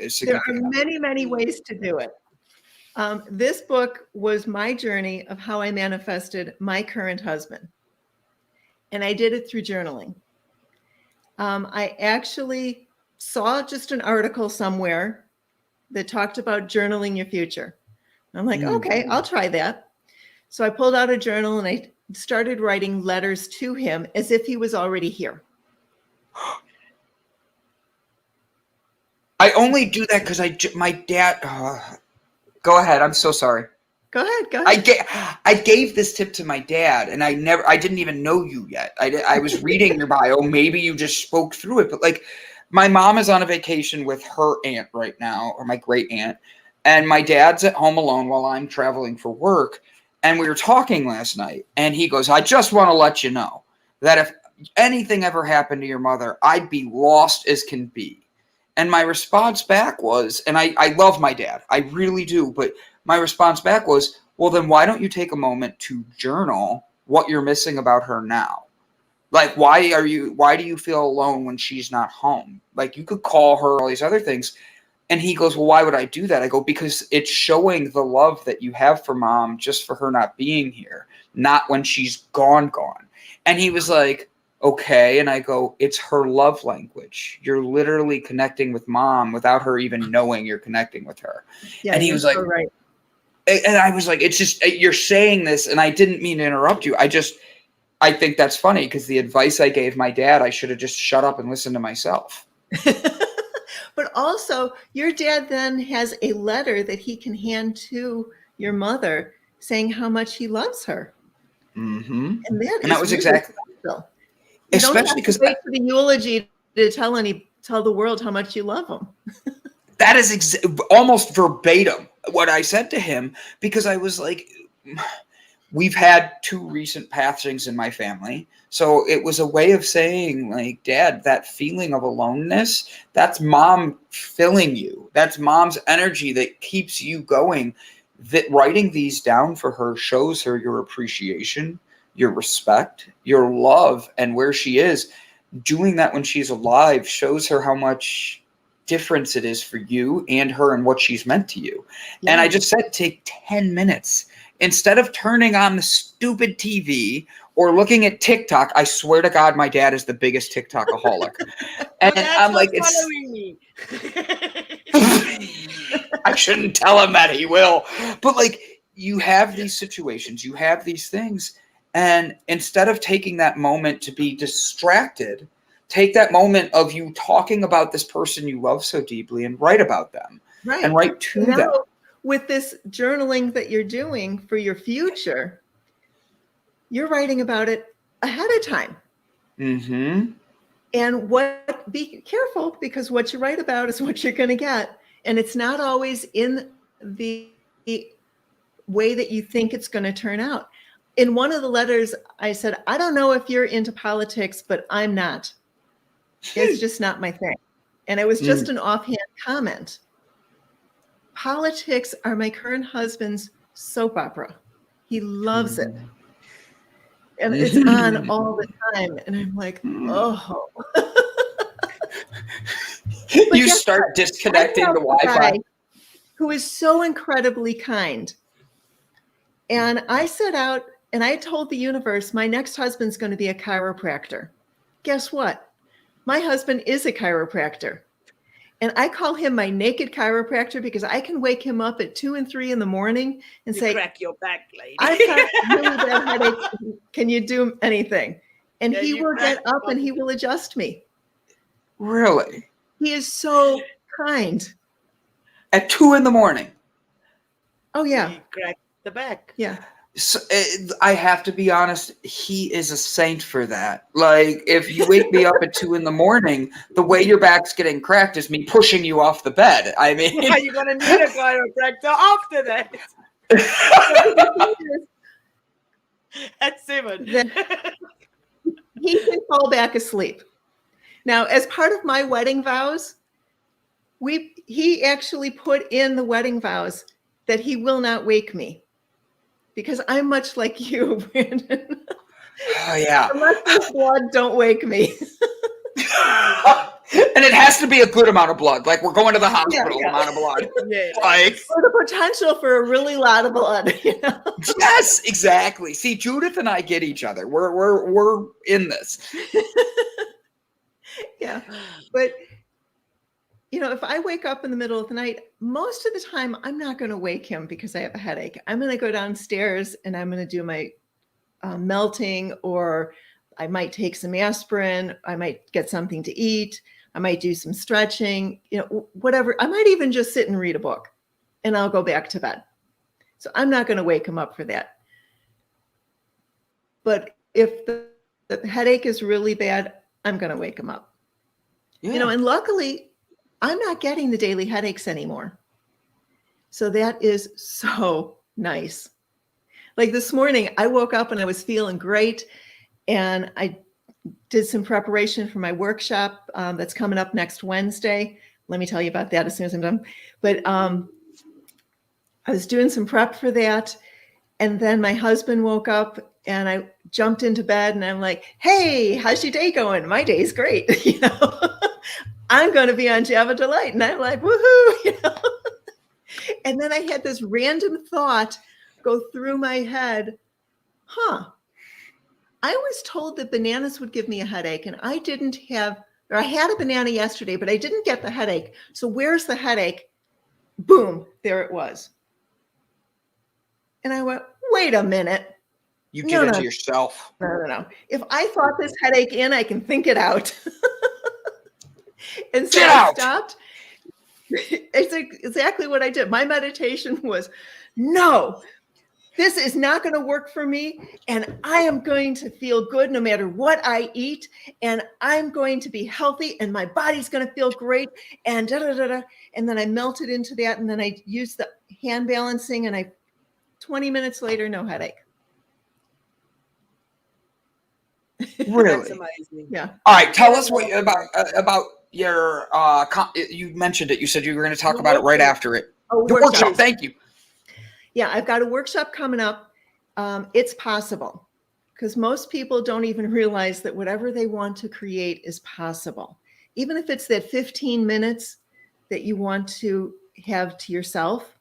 significant other? There are many, many ways to do it. This book was my journey of how I manifested my current husband. And I did it through journaling. I actually saw just an article somewhere that talked about journaling your future. I'm like, okay, I'll try that. So I pulled out a journal and I started writing letters to him as if he was already here. I only do that because my dad. Go ahead. I'm so sorry. Go ahead. I gave this tip to my dad, and I didn't even know you yet. I was reading your bio. Maybe you just spoke through it, but like, my mom is on a vacation with her aunt right now, or my great aunt, and my dad's at home alone while I'm traveling for work. And we were talking last night, and he goes, I just want to let you know that if anything ever happened to your mother, I'd be lost as can be. And my response back was, and I love my dad, I really do, but my response back was, well, then why don't you take a moment to journal what you're missing about her now? Like, why do you feel alone when she's not home? Like, you could call her, all these other things. And he goes, well, why would I do that? I go, because it's showing the love that you have for mom just for her not being here, not when she's gone. And he was like, okay. And I go, it's her love language. You're literally connecting with mom without her even knowing you're connecting with her. Yeah, and he was like, so right. And I was like, it's just, you're saying this, and I didn't mean to interrupt you. I think that's funny because the advice I gave my dad, I should have just shut up and listened to myself. But also, your dad then has a letter that he can hand to your mother saying how much he loves her. Mm-hmm. And that And that was really exactly, special. You don't have especially to because wait for the eulogy to tell the world how much you love them. that is almost verbatim what I said to him, because I was like, we've had 2 recent passings in my family. So it was a way of saying, like, Dad, that feeling of aloneness, that's mom filling you. That's mom's energy that keeps you going. That writing these down for her shows her your appreciation, your respect, your love, and where she is. Doing that when she's alive shows her how much difference it is for you and her and what she's meant to you. Yeah. And I just said, take 10 minutes. Instead of turning on the stupid TV or looking at TikTok, I swear to God, my dad is the biggest TikTokaholic. And I'm like, following me. I shouldn't tell him that, he will. But like, you have these situations, you have these things. And instead of taking that moment to be distracted, take that moment of you talking about this person you love so deeply and write about them. Right. And write to them. With this journaling that you're doing for your future, you're writing about it ahead of time. Mm-hmm. And be careful, because what you write about is what you're going to get. And it's not always in the way that you think it's going to turn out. In one of the letters, I said, I don't know if you're into politics, but I'm not. It's just not my thing. And it was just an offhand comment. Politics are my current husband's soap opera. He loves it. And it's on all the time. And I'm like, oh. You start disconnecting the Wi-Fi. Who is so incredibly kind. And I set out and I told the universe, my next husband's going to be a chiropractor. Guess what? My husband is a chiropractor. And I call him my naked chiropractor because I can wake him up at 2 and 3 in the morning and say, crack your back, lady. I've got really bad headache. Can you do anything? And he will get up and he will adjust me. Really? He is so kind. At 2 in the morning? Oh, yeah. He cracked the back. Yeah. So, I have to be honest, he is a saint for that. Like, if you wake me up at 2 in the morning, the way your back's getting cracked is me pushing you off the bed. I mean, well, you're going to need a chiropractor after that. At 7. He can fall back asleep. Now, as part of my wedding vows, he actually put in the wedding vows that he will not wake me. Because I'm much like you, Brandon. Oh, yeah. Unless there's blood, don't wake me. And it has to be a good amount of blood. Like, we're going to the hospital amount of blood. Yeah. Like, for the potential for a really lot of blood. You know? Yes, exactly. See, Judith and I get each other. We're in this. Yeah. But if I wake up in the middle of the night, most of the time I'm not going to wake him because I have a headache. I'm going to go downstairs and I'm going to do my melting, or I might take some aspirin. I might get something to eat. I might do some stretching, whatever. I might even just sit and read a book and I'll go back to bed. So I'm not going to wake him up for that. But if the headache is really bad, I'm going to wake him up. Yeah. And luckily, I'm not getting the daily headaches anymore. So that is so nice. Like this morning, I woke up and I was feeling great. And I did some preparation for my workshop that's coming up next Wednesday. Let me tell you about that as soon as I'm done. But I was doing some prep for that. And then my husband woke up and I jumped into bed and I'm like, hey, how's your day going? My day's great. I'm going to be on Java Delight. And I'm like, woohoo, And then I had this random thought go through my head. I was told that bananas would give me a headache, and I had a banana yesterday, but I didn't get the headache. So where's the headache? Boom, there it was. And I went, wait a minute. You give it to yourself. No. If I thought this headache in, I can think it out. And so Get I out! stopped. It's exactly what I did. My meditation was, no, this is not going to work for me. And I am going to feel good no matter what I eat. And I'm going to be healthy and my body's going to feel great. And da da da da. And then I melted into that. And then I used the hand balancing and 20 minutes later, no headache. Really? That's amazing. Yeah. All right. Tell us what about your, you mentioned it. You said you were going to talk about it right after it. Oh, The workshop. Thank you. Yeah, I've got a workshop coming up. It's possible because most people don't even realize that whatever they want to create is possible. Even if it's that 15 minutes that you want to have to yourself,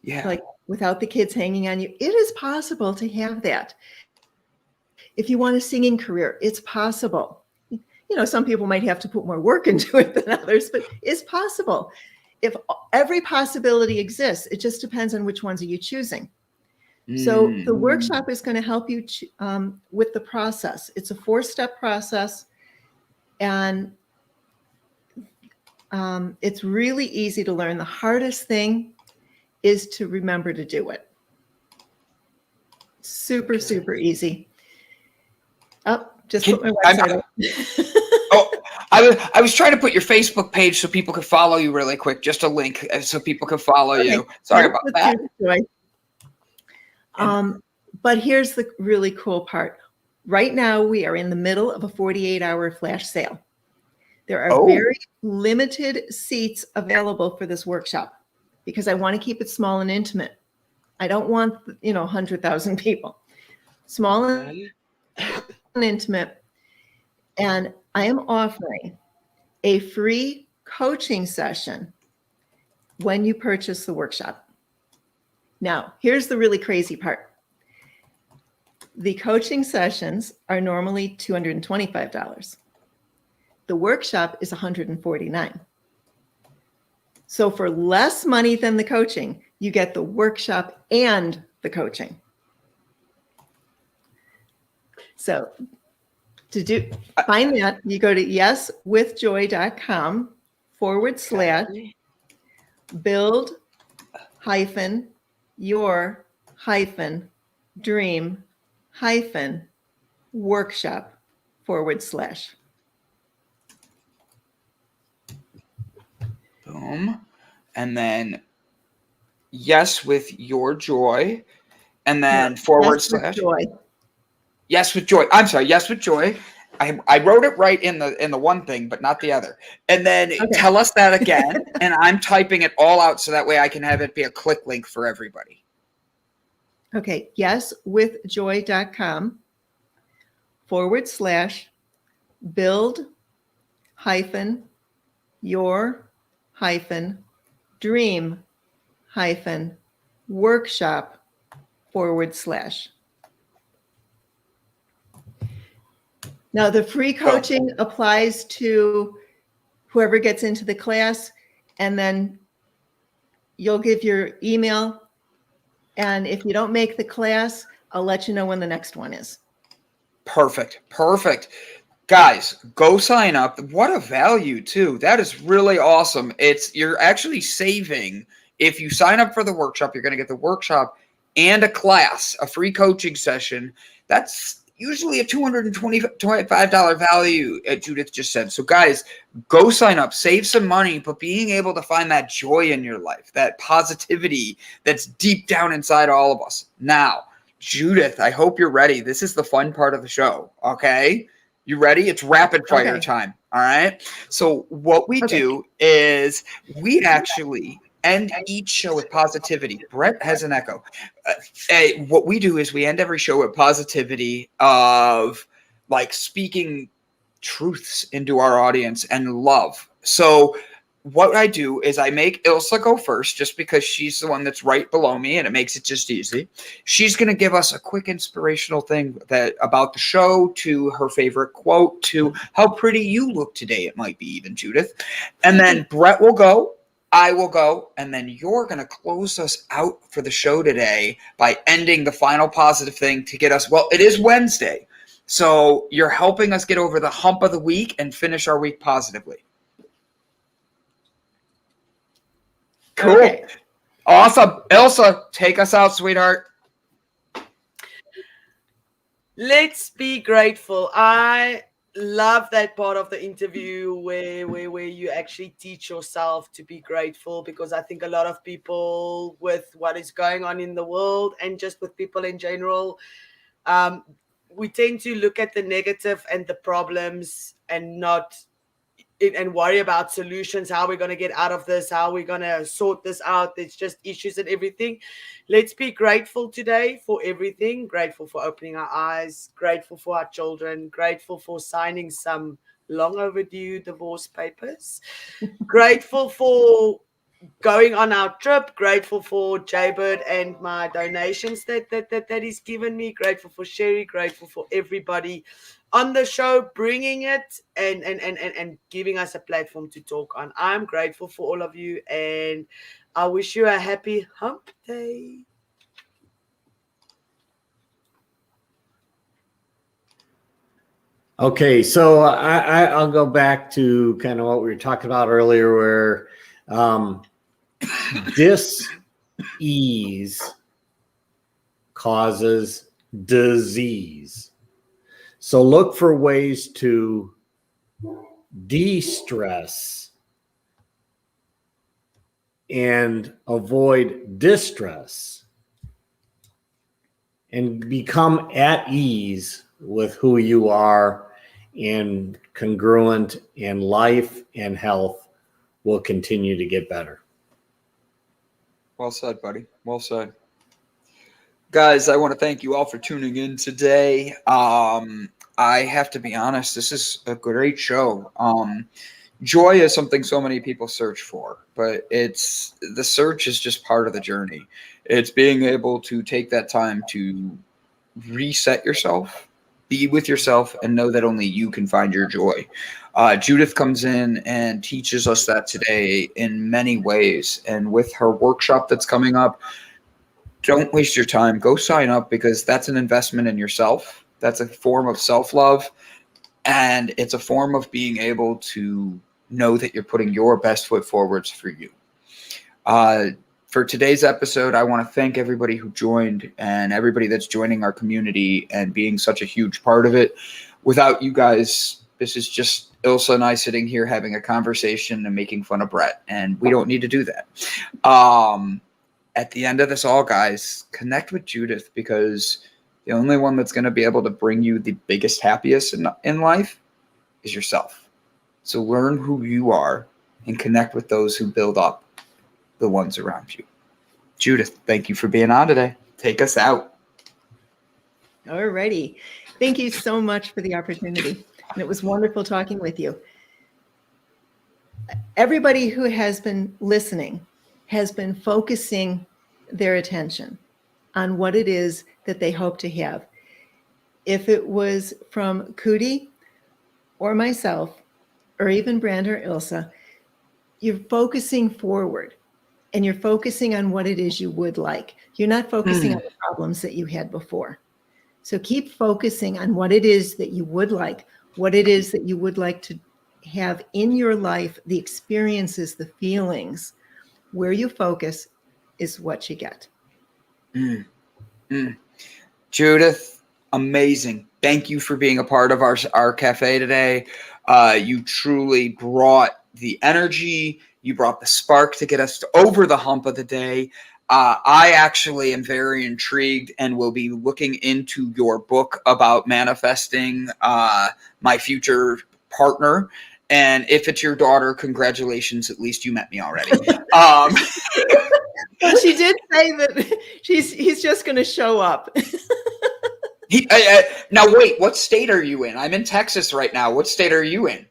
like without the kids hanging on you, it is possible to have that. If you want a singing career, it's possible. You know, some people might have to put more work into it than others, but it's possible. If every possibility exists, it just depends on which ones are you choosing. So the workshop is going to help you with the process. It's a 4-step process, and it's really easy to learn. The hardest thing is to remember to do it. Super, super easy. Oh, just put my website up. Oh, I was trying to put your Facebook page so people could follow you really quick. Just a link so people could follow you. Sorry about that. But here's the really cool part. Right now, we are in the middle of a 48-hour flash sale. There are very limited seats available for this workshop because I want to keep it small and intimate. I don't want, 100,000 people. Small and intimate. And I am offering a free coaching session when you purchase the workshop. Now, here's the really crazy part. The coaching sessions are normally $225. The workshop is $149. So for less money than the coaching, you get the workshop and the coaching. So to find that, you go to yeswithjoy.com/build-your-workshop/. Boom. And then yes with your joy. And then / yes with joy. I'm sorry, yes with joy. I wrote it right in the one thing, but not the other. And then tell us that again. And I'm typing it all out so that way I can have it be a click link for everybody. Okay, yeswith joy.com/build-your-workshop/. Now, the free coaching applies to whoever gets into the class, and then you'll give your email. And if you don't make the class, I'll let you know when the next one is. Perfect. Guys, go sign up. What a value, too. That is really awesome. You're actually saving. If you sign up for the workshop, you're going to get the workshop and a class, a free coaching session. That's usually a $225 value, Judith just said. So guys, go sign up, save some money, but being able to find that joy in your life, that positivity that's deep down inside all of us. Now, Judith, I hope you're ready. This is the fun part of the show, okay? You ready? It's rapid fire time, all right? So what we do is we actually end each show with positivity. Brett has an echo. What we do is we end every show with positivity of like speaking truths into our audience and love. So what I do is I make Ilsa go first just because she's the one that's right below me and it makes it just easy. She's going to give us a quick inspirational thing about the show, to her favorite quote, to how pretty you look today. It might be even, Judith. And then Brett will go. I will go, and then you're going to close us out for the show today by ending the final positive thing to get us, well, it is Wednesday, so you're helping us get over the hump of the week and finish our week positively. Cool. Okay. Awesome. Ilsa, take us out, sweetheart. Let's be grateful. I love that part of the interview where you actually teach yourself to be grateful, because I think a lot of people, with what is going on in the world and just with people in general, we tend to look at the negative and the problems and not and worry about solutions, how we're going to get out of this, how we're going to sort this out. It's just issues and everything. Let's be grateful today for everything. Grateful for opening our eyes, grateful for our children, grateful for signing some long overdue divorce papers, grateful for going on our trip, grateful for Jaybird and my donations that he's given me, grateful for Sherry, grateful for everybody on the show bringing it and giving us a platform to talk on. I'm grateful for all of you, and I wish you a happy hump day. Okay, so I'll go back to kind of what we were talking about earlier, where dis-ease causes disease. So look for ways to de-stress and avoid distress and become at ease with who you are, and congruent, and life and health will continue to get better. Well said, buddy. Well said. Guys, I want to thank you all for tuning in today. I have to be honest, this is a great show. Joy is something so many people search for, but the search is just part of the journey. It's being able to take that time to reset yourself, be with yourself, and know that only you can find your joy. Judith comes in and teaches us that today in many ways. And with her workshop that's coming up, don't waste your time. Go sign up, because that's an investment in yourself. That's a form of self-love. And it's a form of being able to know that you're putting your best foot forwards for you. For today's episode, I want to thank everybody who joined and everybody that's joining our community and being such a huge part of it. Without you guys, this is just Ilsa and I sitting here having a conversation and making fun of Brett, and we don't need to do that. At the end of this all, guys, connect with Judith, because the only one that's going to be able to bring you the biggest happiest in life is yourself. So learn who you are and connect with those who build up the ones around you. Judith, thank you for being on today. Take us out. All righty. Thank you so much for the opportunity. And it was wonderful talking with you. Everybody who has been listening has been focusing their attention on what it is that they hope to have. If it was from Cootie or myself, or even Brand or Ilsa, you're focusing forward. And you're focusing on what it is you would like. You're not focusing on the problems that you had before. So keep focusing on what it is that you would like, what it is that you would like to have in your life, the experiences, the feelings. Where you focus is what you get. Judith, amazing. Thank you for being a part of our cafe today. You truly brought the energy. You brought the spark to get us over the hump of the day. I actually am very intrigued and will be looking into your book about manifesting my future partner. And if it's your daughter, congratulations. At least you met me already. Well, she did say that he's just going to show up. Now, wait, what state are you in? I'm in Texas right now. What state are you in?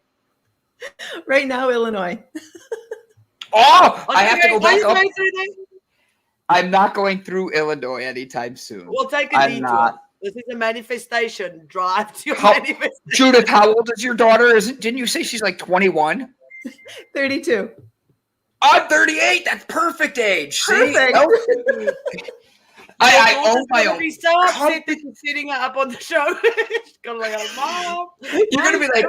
Right now, Illinois. Oh, I have to go back up. I'm not going through Illinois anytime soon. We'll take a detour. This is a manifestation. Drive to your manifestation. Judith, how old is your daughter? Didn't you say she's like 21? 32. I'm 38. That's perfect age. See? Perfect. Oh. I own my own. Be so upset that you're setting her up on the show. She's gonna be like, Mom, You're gonna be like,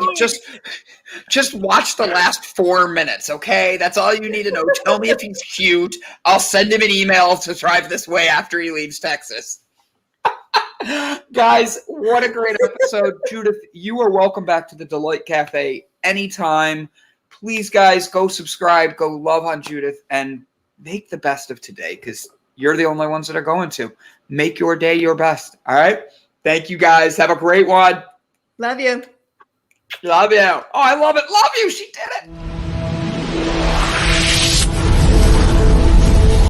just watch the last 4 minutes, okay? That's all you need to know. Tell me if he's cute. I'll send him an email to drive this way after he leaves Texas. Guys, what a great episode. Judith, you are welcome back to the Delight Cafe anytime. Please, guys, go subscribe, go love on Judith, and make the best of today, because you're the only ones that are going to. Make your day your best. All right? Thank you, guys. Have a great one. Love you. Love you. Oh, I love it. Love you. She did it.